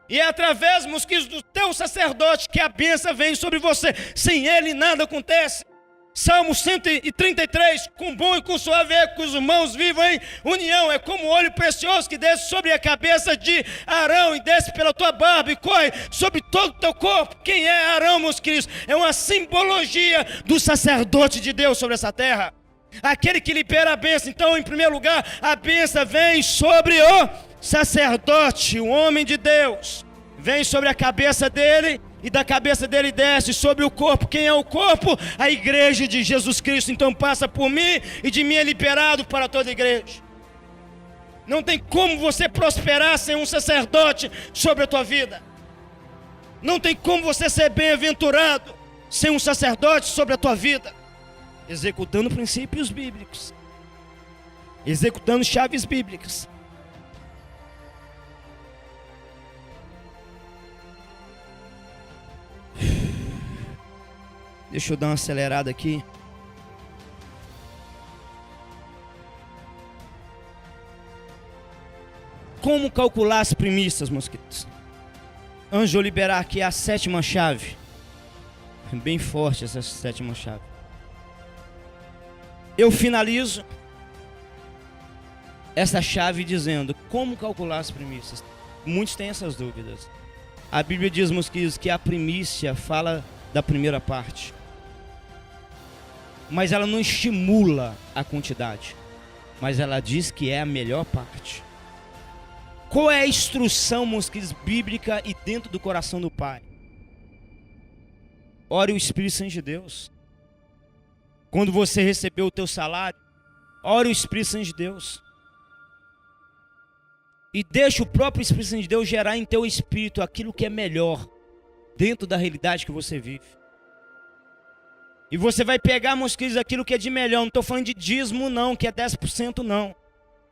E é através, meus queridos, do teu sacerdote que a bênção vem sobre você. Sem ele nada acontece. Salmo 133, com bom e com suave é que os irmãos vivam em união. É como o óleo precioso que desce sobre a cabeça de Arão e desce pela tua barba e corre sobre todo o teu corpo. Quem é Arão, meus queridos? É uma simbologia do sacerdote de Deus sobre essa terra. Aquele que libera a bênção. Então, em primeiro lugar, a bênção vem sobre o sacerdote, o homem de Deus. Vem sobre a cabeça dele e da cabeça dele desce sobre o corpo. Quem é o corpo? A igreja de Jesus Cristo. Então passa por mim e de mim é liberado para toda a igreja. Não tem como você prosperar sem um sacerdote sobre a tua vida. Não tem como você ser bem-aventurado sem um sacerdote sobre a tua vida. Executando princípios bíblicos, executando chaves bíblicas. Deixa eu dar uma acelerada aqui. Como calcular as primícias, meus queridos? Antes de eu liberar aqui a sétima chave. Bem forte essa sétima chave. Eu finalizo essa chave dizendo como calcular as primícias. Muitos têm essas dúvidas. A Bíblia diz, meus queridos, que a primícia fala da primeira parte, mas ela não estimula a quantidade, mas ela diz que é a melhor parte. Qual é a instrução, meus queridos, bíblica e dentro do coração do Pai? Ore o Espírito Santo de Deus. Quando você recebeu o teu salário, ore o Espírito Santo de Deus. E deixa o próprio Espírito Santo de Deus gerar em teu espírito aquilo que é melhor, dentro da realidade que você vive. E você vai pegar, meus queridos, aquilo que é de melhor. Não estou falando de dízimo não, que é 10% não.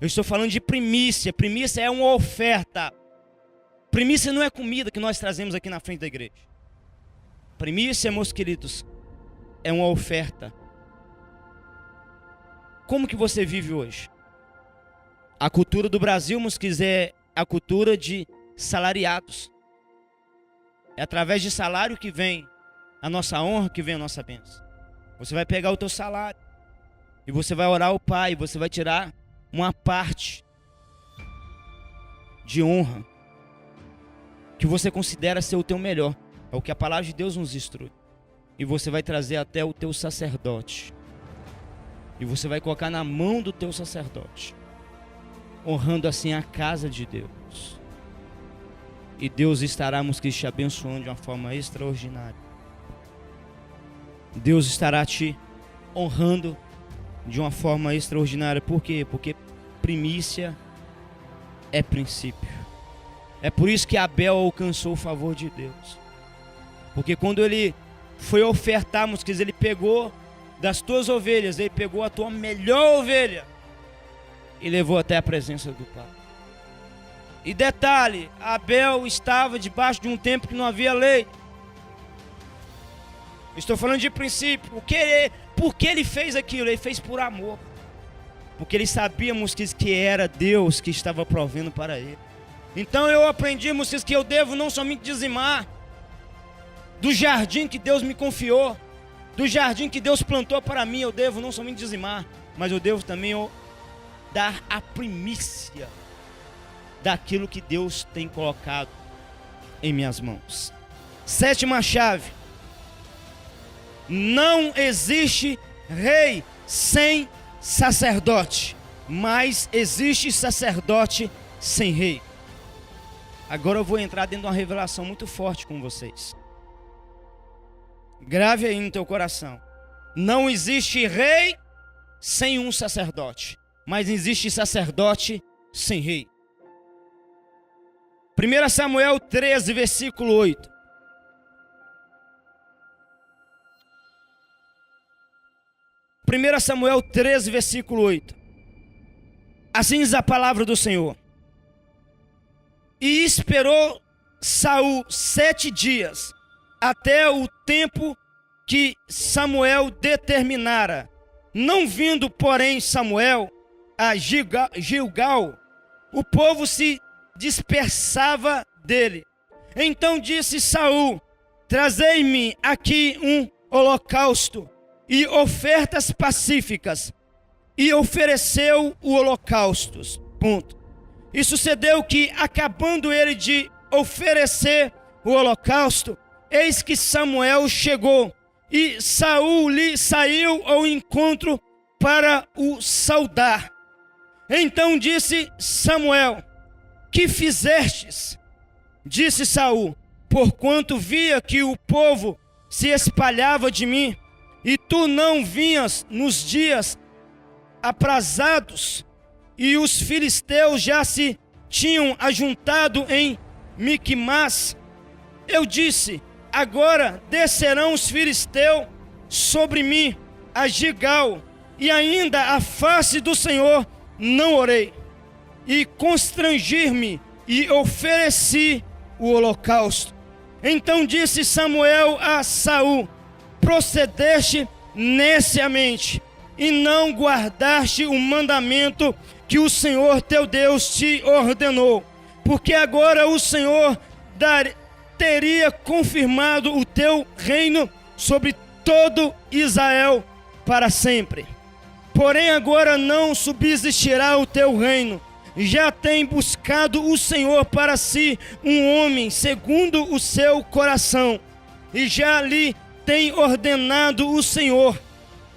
Eu estou falando de primícia. Primícia é uma oferta. Primícia não é comida que nós trazemos aqui na frente da igreja. Primícia, meus queridos, é uma oferta. Como que você vive hoje? A cultura do Brasil, meus queridos, é a cultura de salariados. É através de salário que vem a nossa honra, que vem a nossa bênção. Você vai pegar o teu salário e você vai orar ao Pai, você vai tirar uma parte de honra que você considera ser o teu melhor. É o que a palavra de Deus nos instrui. E você vai trazer até o teu sacerdote. E você vai colocar na mão do teu sacerdote, honrando assim a casa de Deus. E Deus estará, meus queridos, te abençoando de uma forma extraordinária. Deus estará te honrando de uma forma extraordinária. Por quê? Porque primícia é princípio. É por isso que Abel alcançou o favor de Deus. Porque quando ele foi ofertar, meus queridos, ele pegou das tuas ovelhas, ele pegou a tua melhor ovelha e levou até a presença do Pai. E detalhe, Abel estava debaixo de um tempo que não havia lei. Estou falando de princípio. Por que ele fez aquilo? Ele fez por amor. Porque ele sabia, meus queridos, que era Deus que estava provendo para ele. Então eu aprendi, meus queridos, que eu devo não somente dizimar do jardim que Deus me confiou, do jardim que Deus plantou para mim. Eu devo não somente dizimar, mas eu devo também dar a primícia daquilo que Deus tem colocado em minhas mãos. Sétima chave: não existe rei sem sacerdote, mas existe sacerdote sem rei. Agora eu vou entrar dentro de uma revelação muito forte com vocês. Grave aí no teu coração. Não existe rei sem um sacerdote, mas existe sacerdote sem rei. 1 Samuel 13, versículo 8. Primeira Samuel 13, versículo 8. Assim diz a palavra do Senhor. E esperou Saul 7 dias, até o tempo que Samuel determinara. Não vindo, porém, Samuel a Gilgal, o povo se dispersava dele. Então disse Saul: trazei-me aqui um holocausto e ofertas pacíficas. E ofereceu o holocausto. Ponto. E sucedeu que, acabando ele de oferecer o holocausto, eis que Samuel chegou, e Saul lhe saiu ao encontro para o saudar. Então disse Samuel: que fizestes? Disse Saul: porquanto via que o povo se espalhava de mim, e tu não vinhas nos dias aprazados, e os filisteus já se tinham ajuntado em Miquimás, eu disse: agora descerão os filisteus sobre mim a Gilgal, e ainda a face do Senhor não orei, e constrangi-me e ofereci o holocausto. Então disse Samuel a Saul: procedeste neciamente, e não guardaste o mandamento que o Senhor teu Deus te ordenou, porque agora o Senhor teria confirmado o teu reino sobre todo Israel para sempre. Porém agora não subsistirá o teu reino. Já tem buscado o Senhor para si um homem segundo o seu coração, e já lhe tem ordenado o Senhor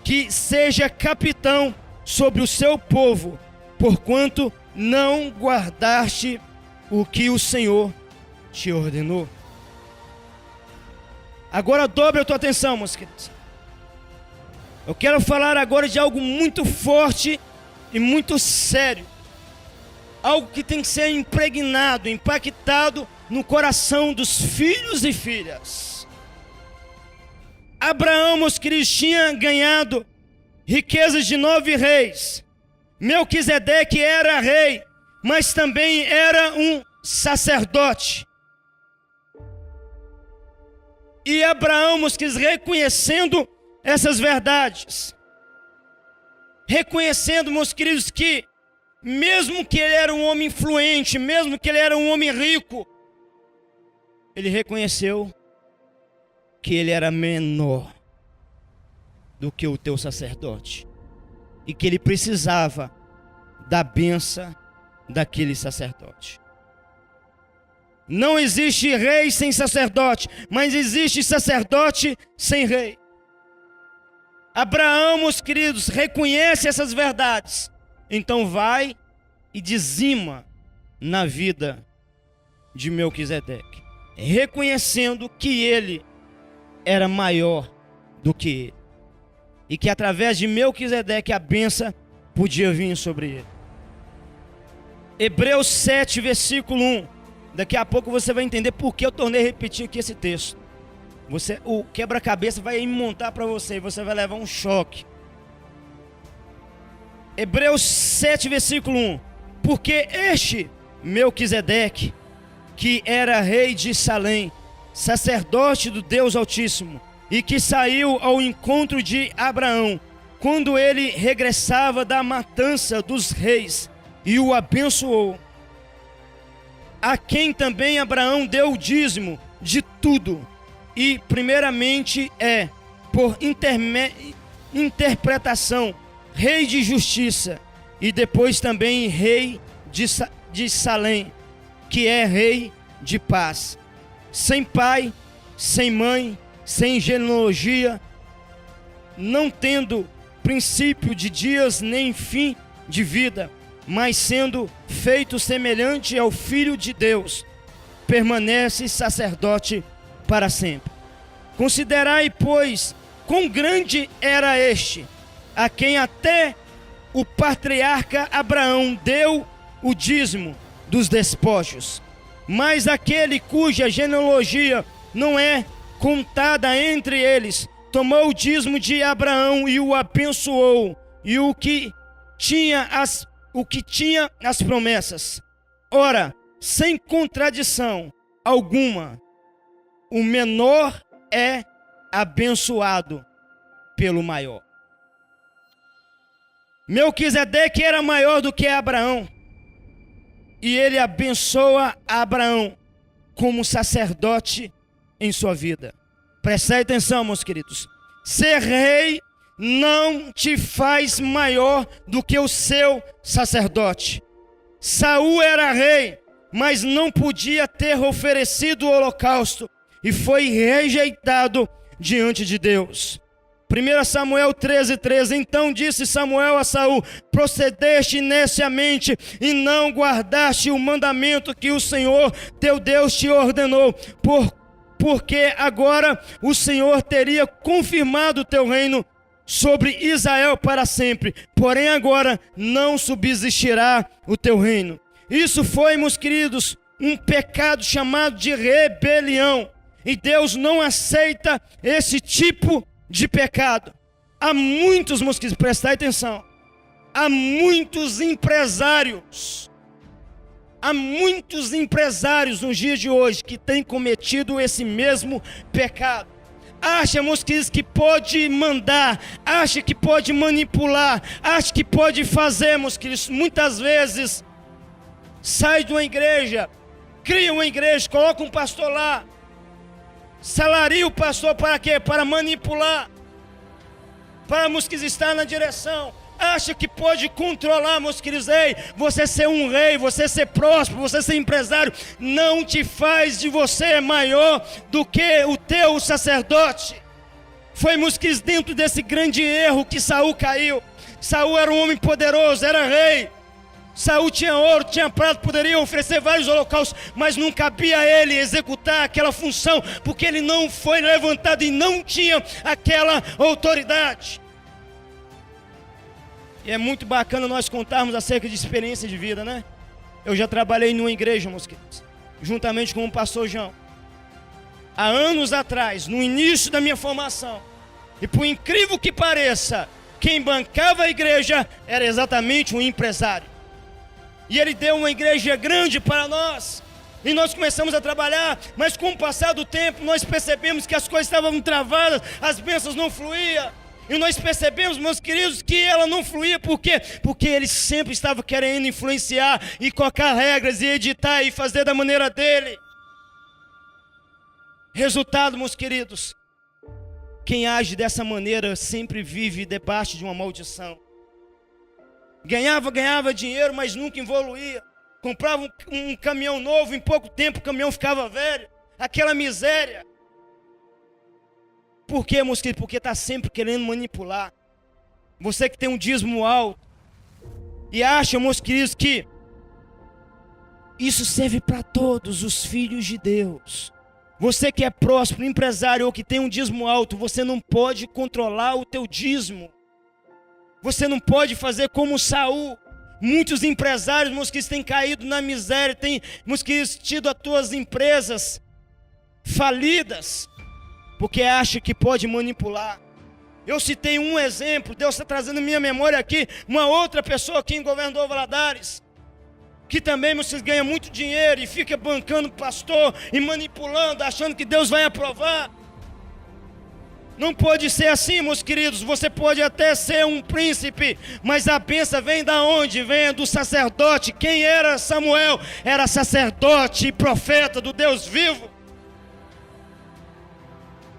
que seja capitão sobre o seu povo, porquanto não guardaste o que o Senhor te ordenou. Agora dobre a tua atenção, meus queridos. Eu quero falar agora de algo muito forte e muito sério. Algo que tem que ser impregnado, impactado no coração dos filhos e filhas. Abraão, meus queridos, tinha ganhado riquezas de 9 reis. Melquisedeque era rei, mas também era um sacerdote. E Abraão, meus queridos, reconhecendo essas verdades, reconhecendo, meus queridos, que mesmo que ele era um homem influente, mesmo que ele era um homem rico, ele reconheceu que ele era menor do que o teu sacerdote, e que ele precisava da bênção daquele sacerdote. Não existe rei sem sacerdote, mas existe sacerdote sem rei. Abraão, meus queridos, reconhece essas verdades, então vai e dizima na vida de Melquisedeque, reconhecendo que ele era maior do que ele, e que através de Melquisedeque a bênção podia vir sobre ele. Hebreus 7, versículo 1. Daqui a pouco você vai entender por que eu tornei a repetir aqui esse texto. O quebra-cabeça vai montar para você e você vai levar um choque. Hebreus 7, versículo 1. Porque este Melquisedeque, que era rei de Salém, sacerdote do Deus Altíssimo, e que saiu ao encontro de Abraão, quando ele regressava da matança dos reis, e o abençoou, a quem também Abraão deu o dízimo de tudo, e primeiramente por interpretação, rei de justiça, e depois também rei de Salém, que é rei de paz, sem pai, sem mãe, sem genealogia, não tendo princípio de dias nem fim de vida, mas sendo feito semelhante ao Filho de Deus, permanece sacerdote para sempre. Considerai, pois, quão grande era este, a quem até o patriarca Abraão deu o dízimo dos despojos. Mas aquele cuja genealogia não é contada entre eles, tomou o dízimo de Abraão e o abençoou, e o que tinha as promessas. Ora, sem contradição alguma, o menor é abençoado pelo maior. Melquisedeque era maior do que Abraão, e ele abençoa Abraão como sacerdote em sua vida. Prestem atenção, meus queridos. Ser rei não te faz maior do que o seu sacerdote. Saul era rei, mas não podia ter oferecido o holocausto e foi rejeitado diante de Deus. 1 Samuel 13:13. Então disse Samuel a Saul: procedeste neciamente e não guardaste o mandamento que o Senhor teu Deus te ordenou, porque agora o Senhor teria confirmado o teu reino sobre Israel para sempre, porém agora não subsistirá o teu reino. Isso foi, meus queridos, um pecado chamado de rebelião, e Deus não aceita esse tipo de pecado. Há muitos, meus queridos, prestai atenção, há muitos empresários nos dias de hoje que têm cometido esse mesmo pecado. Acha, meus queridos, que pode mandar, acha que pode manipular, acha que pode fazer, meus queridos. Muitas vezes sai de uma igreja, cria uma igreja, coloca um pastor lá, salaria o pastor para quê? Para manipular, para, meus queridos, estar na direção. Acha que pode controlar, meus queridos. Ei, você ser um rei, você ser próspero, você ser empresário, não te faz de você maior do que o teu sacerdote. Foi, meus queridos, dentro desse grande erro que Saul caiu. Saul era um homem poderoso, era rei. Saul tinha ouro, tinha prata, poderia oferecer vários holocaustos, mas não cabia a ele executar aquela função, porque ele não foi levantado e não tinha aquela autoridade. E é muito bacana nós contarmos acerca de experiência de vida, né? Eu já trabalhei numa igreja, meus queridos, juntamente com o pastor João, há anos atrás, no início da minha formação. E por incrível que pareça, quem bancava a igreja era exatamente um empresário. E ele deu uma igreja grande para nós, e nós começamos a trabalhar, mas com o passar do tempo, nós percebemos que as coisas estavam travadas, as bênçãos não fluíam. E nós percebemos, meus queridos, que ela não fluía. Por quê? Porque ele sempre estava querendo influenciar e colocar regras e editar e fazer da maneira dele. Resultado, meus queridos, quem age dessa maneira sempre vive debaixo de uma maldição. Ganhava dinheiro, mas nunca evoluía. Comprava um caminhão novo, em pouco tempo o caminhão ficava velho. Aquela miséria. Por quê, meus queridos? Porque está sempre querendo manipular. Você que tem um dízimo alto e acha, meus queridos, que isso serve para todos os filhos de Deus. Você que é próspero, empresário ou que tem um dízimo alto, você não pode controlar o teu dízimo. Você não pode fazer como Saul. Muitos empresários, meus queridos, têm caído na miséria, têm, meus queridos, tido as tuas empresas falidas, porque acha que pode manipular. Eu citei um exemplo, Deus está trazendo à minha memória aqui, uma outra pessoa aqui em Governador Valadares, que também, vocês, ganha muito dinheiro e fica bancando o pastor e manipulando, achando que Deus vai aprovar. Não pode ser assim, meus queridos. Você pode até ser um príncipe, mas a bênção vem da onde? Vem do sacerdote. Quem era Samuel? Era sacerdote e profeta do Deus vivo.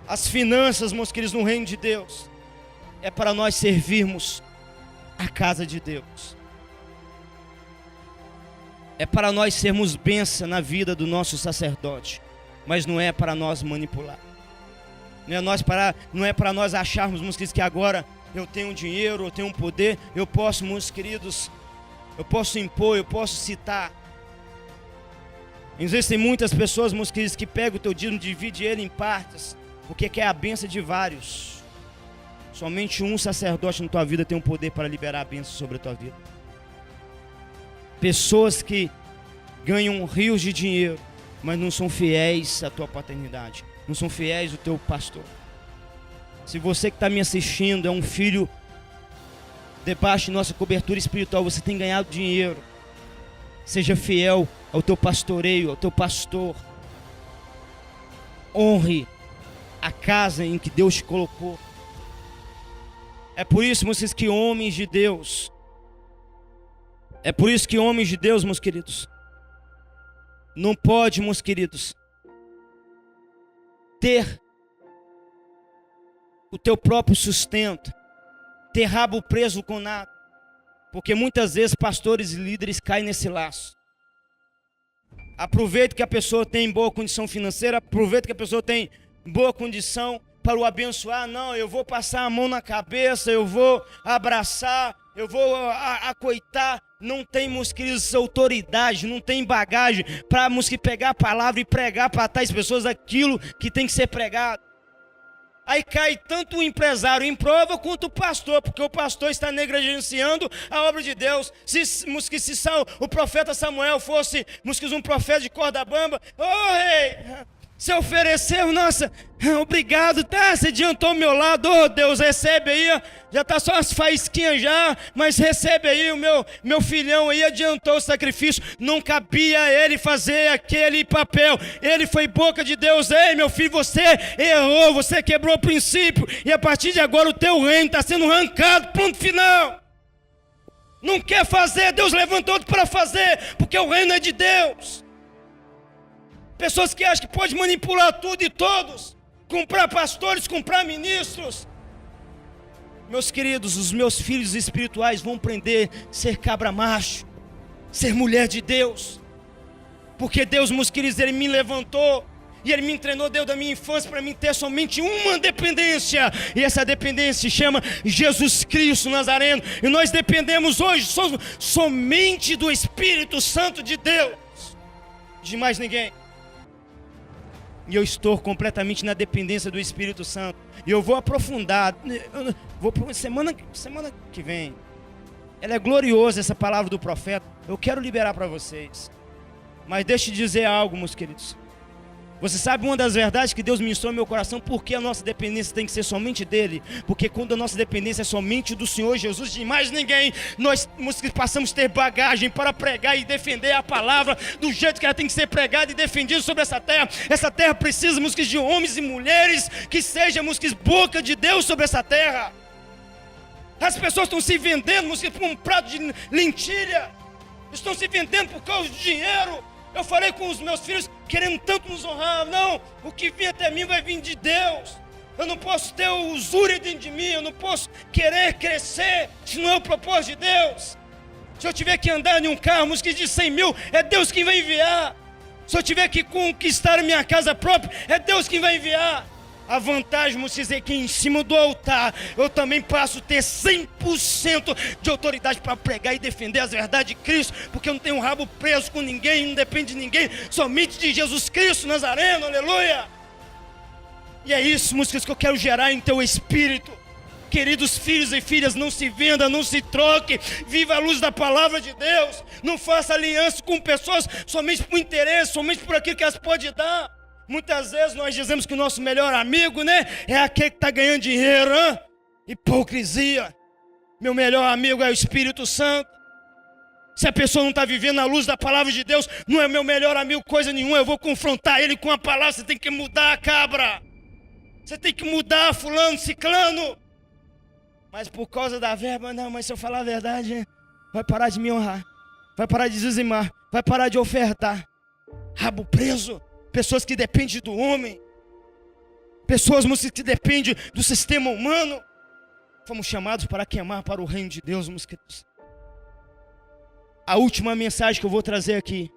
As finanças, meus queridos, no reino de Deus é para nós servirmos a casa de Deus. É para nós sermos bênção na vida do nosso sacerdote, mas não é para nós manipular. Não é para nós acharmos, meus queridos, que agora eu tenho dinheiro, eu tenho um poder, eu posso, meus queridos, eu posso impor, eu posso citar. Existem muitas pessoas, meus queridos, que pegam o teu dízimo, dividem ele em partes, porque quer a bênção de vários. Somente um sacerdote na tua vida tem o poder para liberar a bênção sobre a tua vida. Pessoas que ganham rios de dinheiro, mas não são fiéis à tua paternidade, não são fiéis ao teu pastor. Se você que está me assistindo é um filho debaixo de nossa cobertura espiritual, você tem ganhado dinheiro, seja fiel ao teu pastoreio, ao teu pastor. Honre a casa em que Deus te colocou. É por isso, vocês, que homens de Deus, meus queridos, não pode, meus queridos, ter o teu próprio sustento, ter rabo preso com nada, porque muitas vezes pastores e líderes caem nesse laço. Aproveita que a pessoa tem boa condição financeira, aproveita que a pessoa tem boa condição para o abençoar. Não, eu vou passar a mão na cabeça, eu vou abraçar, eu vou acoitar. Não tem, meus queridos, autoridade, não tem bagagem para pegar a palavra e pregar para tais pessoas aquilo que tem que ser pregado. Aí cai tanto o empresário em prova quanto o pastor, porque o pastor está negligenciando a obra de Deus. Se o profeta Samuel fosse um profeta de corda bamba, oh rei, se ofereceu, nossa, obrigado, tá? Você adiantou o meu lado, oh Deus, recebe aí, já tá só as faísquinhas já, mas recebe aí, o meu filhão aí adiantou o sacrifício. Não cabia a ele fazer aquele papel, ele foi boca de Deus. Ei, meu filho, você errou, você quebrou o princípio, e a partir de agora o teu reino está sendo arrancado, ponto final. Não quer fazer, Deus levantou outro para fazer, porque o reino é de Deus. Pessoas que acham que pode manipular tudo e todos, comprar pastores, comprar ministros. Meus queridos, os meus filhos espirituais vão aprender a ser cabra macho, ser mulher de Deus, porque Deus, meus queridos, Ele me levantou e Ele me treinou desde a minha infância para mim ter somente uma dependência, e essa dependência se chama Jesus Cristo Nazareno, e nós dependemos hoje somente do Espírito Santo de Deus, de mais ninguém. E eu estou completamente na dependência do Espírito Santo. E eu vou aprofundar. Semana que vem. Ela é gloriosa, essa palavra do profeta. Eu quero liberar para vocês. Mas deixe eu dizer algo, meus queridos. Você sabe uma das verdades que Deus ministrou no meu coração? Porque a nossa dependência tem que ser somente dEle. Porque quando a nossa dependência é somente do Senhor Jesus, de mais ninguém, nós passamos a ter bagagem para pregar e defender a palavra do jeito que ela tem que ser pregada e defendida sobre essa terra. Essa terra precisa, de homens e mulheres que sejam, boca de Deus sobre essa terra. As pessoas estão se vendendo, por um prato de lentilha. Estão se vendendo por causa do dinheiro. Eu falei com os meus filhos, querendo tanto nos honrar. Não, o que vem até mim vai vir de Deus. Eu não posso ter usúria dentro de mim, eu não posso querer crescer, se não é o propósito de Deus. Se eu tiver que andar em um carro, de 100 mil, é Deus quem vai enviar. Se eu tiver que conquistar a minha casa própria, é Deus quem vai enviar. A vantagem, é que em cima do altar eu também passo a ter 100% de autoridade para pregar e defender as verdades de Cristo, porque eu não tenho um rabo preso com ninguém, não depende de ninguém, somente de Jesus Cristo Nazareno, aleluia. E é isso, que eu quero gerar em teu espírito. Queridos filhos e filhas, não se venda, não se troque, viva a luz da palavra de Deus, não faça aliança com pessoas somente por interesse, somente por aquilo que elas podem dar. Muitas vezes nós dizemos que o nosso melhor amigo, é aquele que está ganhando dinheiro, hein? Hipocrisia. Meu melhor amigo é o Espírito Santo. Se a pessoa não está vivendo a luz da palavra de Deus, não é meu melhor amigo coisa nenhuma. Eu vou confrontar ele com a palavra. Você tem que mudar, cabra. Você tem que mudar, fulano, ciclano. Mas por causa da verba, não, mas se eu falar a verdade, vai parar de me honrar, vai parar de dizimar, vai parar de ofertar. Rabo preso. Pessoas que dependem do homem, pessoas que dependem do sistema humano. Fomos chamados para queimar para o reino de Deus, meus queridos. A última mensagem que eu vou trazer aqui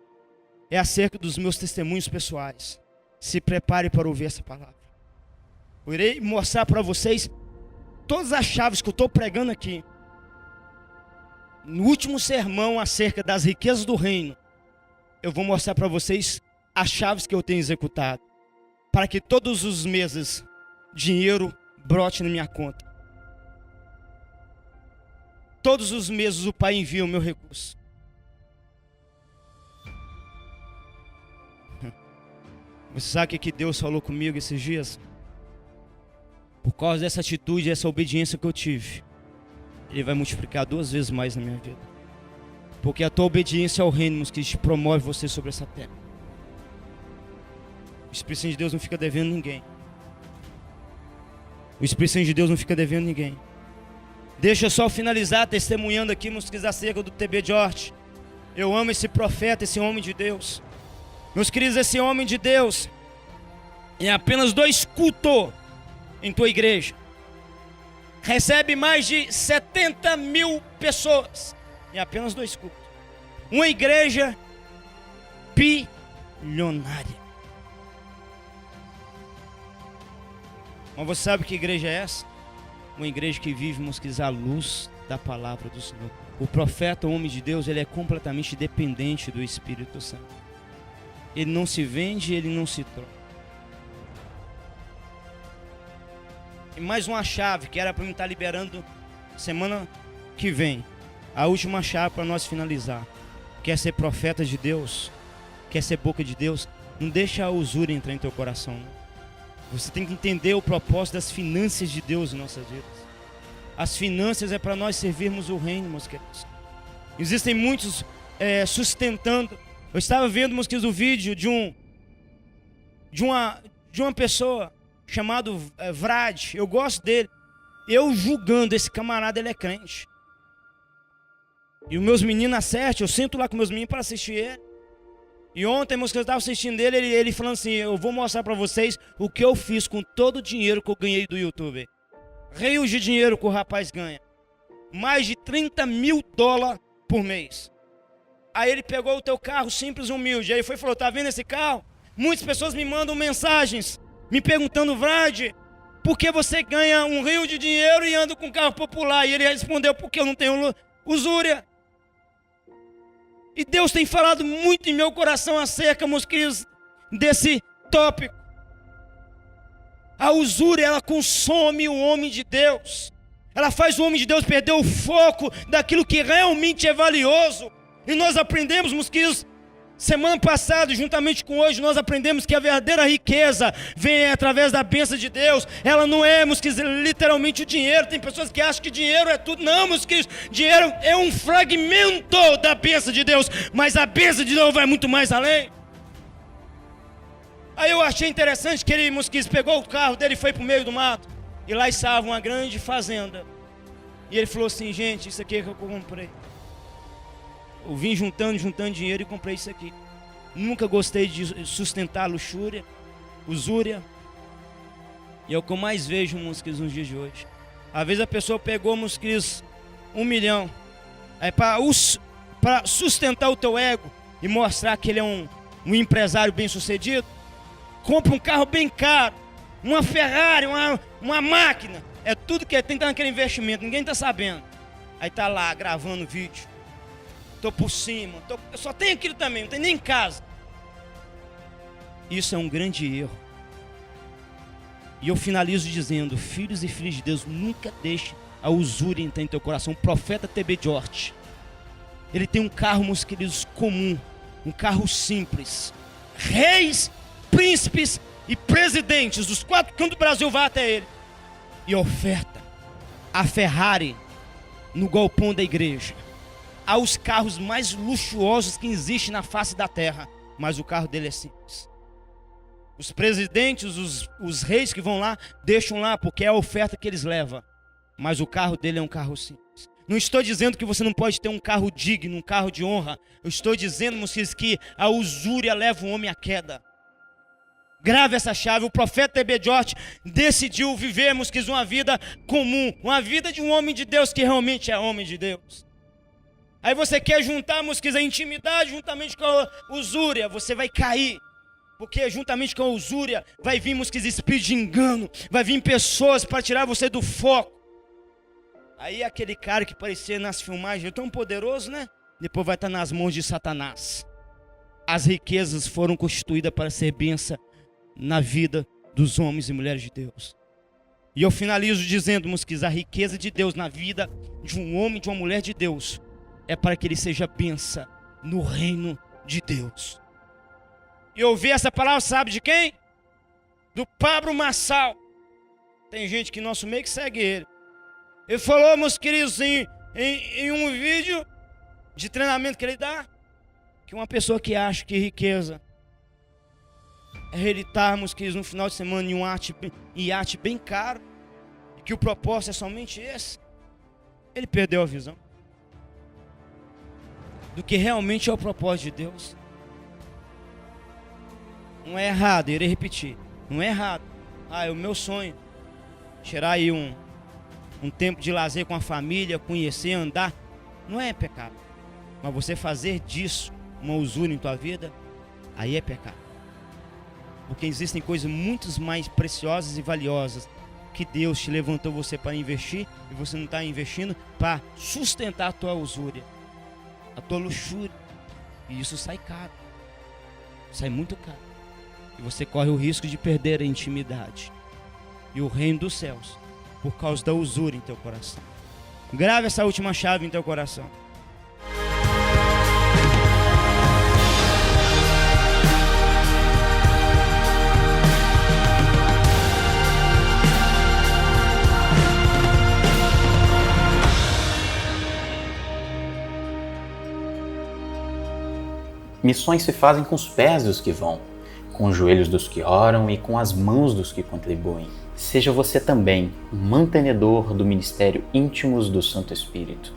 é acerca dos meus testemunhos pessoais. Se prepare para ouvir essa palavra. Eu irei mostrar para vocês todas as chaves que eu estou pregando aqui. No último sermão acerca das riquezas do reino, eu vou mostrar para vocês as chaves que eu tenho executado, para que todos os meses dinheiro brote na minha conta. Todos os meses o Pai envia o meu recurso. Você sabe o que Deus falou comigo esses dias? Por causa dessa atitude, essa obediência que eu tive, Ele vai multiplicar 2 vezes mais na minha vida. Porque a tua obediência ao reino que te promove você sobre essa terra. O Espírito Santo de Deus não fica devendo ninguém. O Espírito Santo de Deus não fica devendo ninguém. Deixa eu só finalizar testemunhando aqui, meus queridos, acerca do TB George. Eu amo esse profeta, esse homem de Deus. Meus queridos, esse homem de Deus, em apenas 2 cultos em tua igreja, recebe mais de 70 mil pessoas em apenas 2 cultos. Uma igreja bilionária. Mas você sabe que igreja é essa? Uma igreja que vive, meus queridos, a luz da palavra do Senhor. O profeta, o homem de Deus, ele é completamente dependente do Espírito Santo. Ele não se vende, ele não se troca. E mais uma chave que era para mim estar liberando semana que vem. A última chave para nós finalizar. Quer ser profeta de Deus? Quer ser boca de Deus? Não deixa a usura entrar em teu coração. Você tem que entender o propósito das finanças de Deus em nossas vidas. As finanças é para nós servirmos o reino, meus queridos. Existem muitos sustentando. Eu estava vendo, meus queridos, o vídeo de uma pessoa chamado Vrad. Eu gosto dele. Eu julgando esse camarada, ele é crente. E os meus meninos acertam, eu sento lá com meus meninos para assistir ele. E ontem, meus queridos, eu estava assistindo ele falando assim: eu vou mostrar para vocês o que eu fiz com todo o dinheiro que eu ganhei do YouTube. Rios de dinheiro que o rapaz ganha. Mais de 30 mil dólares por mês. Aí ele pegou o teu carro simples, humilde. Aí ele foi e falou: tá vendo esse carro? Muitas pessoas me mandam mensagens me perguntando: Vrad, por que você ganha um rio de dinheiro e anda com um carro popular? E ele respondeu: porque eu não tenho usúria. E Deus tem falado muito em meu coração acerca, meus queridos, desse tópico. A usúria, ela consome o homem de Deus. Ela faz o homem de Deus perder o foco daquilo que realmente é valioso. E nós aprendemos, meus queridos, semana passada, juntamente com hoje, nós aprendemos que a verdadeira riqueza vem através da bênção de Deus. Ela não é, meus queridos, literalmente o dinheiro. Tem pessoas que acham que dinheiro é tudo. Não, meus queridos, dinheiro é um fragmento da bênção de Deus. Mas a bênção de Deus vai muito mais além. Aí eu achei interessante que ele, meus queridos, pegou o carro dele e foi para o meio do mato. E lá estava uma grande fazenda. E ele falou assim: gente, isso aqui é que eu comprei. Eu vim juntando dinheiro e comprei isso aqui. Nunca gostei de sustentar luxúria, usúria. E é o que eu mais vejo, meus queridos, nos dias de hoje. Às vezes a pessoa pegou, meus queridos, 1 milhão. Aí para sustentar o teu ego e mostrar que ele é um empresário bem sucedido, compra um carro bem caro, uma Ferrari, uma máquina. É tudo que tem que estar naquele investimento, ninguém está sabendo. Aí está lá gravando vídeo. Estou por cima, eu só tenho aquilo também, não tenho nem em casa. Isso é um grande erro. E eu finalizo dizendo: filhos e filhas de Deus, nunca deixe a usúria entrar em teu coração. O profeta TB George, ele tem um carro, meus queridos, comum, um carro simples. Reis, príncipes e presidentes dos 4 cantos do Brasil vão até ele e oferta a Ferrari no galpão da igreja. Há os carros mais luxuosos que existem na face da terra, mas o carro dele é simples. Os presidentes, os reis que vão lá, deixam lá porque é a oferta que eles levam, mas o carro dele é um carro simples. Não estou dizendo que você não pode ter um carro digno, um carro de honra. Eu estou dizendo, meus filhos, que a usúria leva o homem à queda. Grave essa chave. O profeta TB George decidiu viver, meus queridos, uma vida comum, uma vida de um homem de Deus que realmente é homem de Deus. Aí você quer juntar, meus queridos, a intimidade juntamente com a usúria, você vai cair. Porque juntamente com a usúria vai vir espírito de engano, vai vir pessoas para tirar você do foco. Aí aquele cara que parecia nas filmagens tão poderoso, né? Depois vai estar nas mãos de Satanás. As riquezas foram constituídas para ser bênção na vida dos homens e mulheres de Deus. E eu finalizo dizendo, que a riqueza de Deus na vida de um homem e de uma mulher de Deus é para que ele seja bênção no reino de Deus. E eu ouvi essa palavra, sabe de quem? Do Pablo Marçal. Tem gente que nosso meio que segue ele. Ele falou, meus queridos, em um vídeo de treinamento que ele dá, que uma pessoa que acha que riqueza é hereditar, meus queridos, no final de semana em um iate bem caro, e que o propósito é somente esse, ele perdeu a visão do que realmente é o propósito de Deus. Não é errado, irei repetir, não é errado. É o meu sonho, tirar aí um tempo de lazer com a família, conhecer, andar, não é pecado. Mas você fazer disso uma usura em tua vida, aí é pecado. Porque existem coisas muito mais preciosas e valiosas que Deus te levantou você para investir, e você não está investindo para sustentar a tua usúria, a tua luxúria. E isso sai caro, sai muito caro. E você corre o risco de perder a intimidade e o reino dos céus por causa da usura em teu coração. Grave essa última chave em teu coração. Missões se fazem com os pés dos que vão, com os joelhos dos que oram e com as mãos dos que contribuem. Seja você também um mantenedor do ministério Íntimos do Santo Espírito.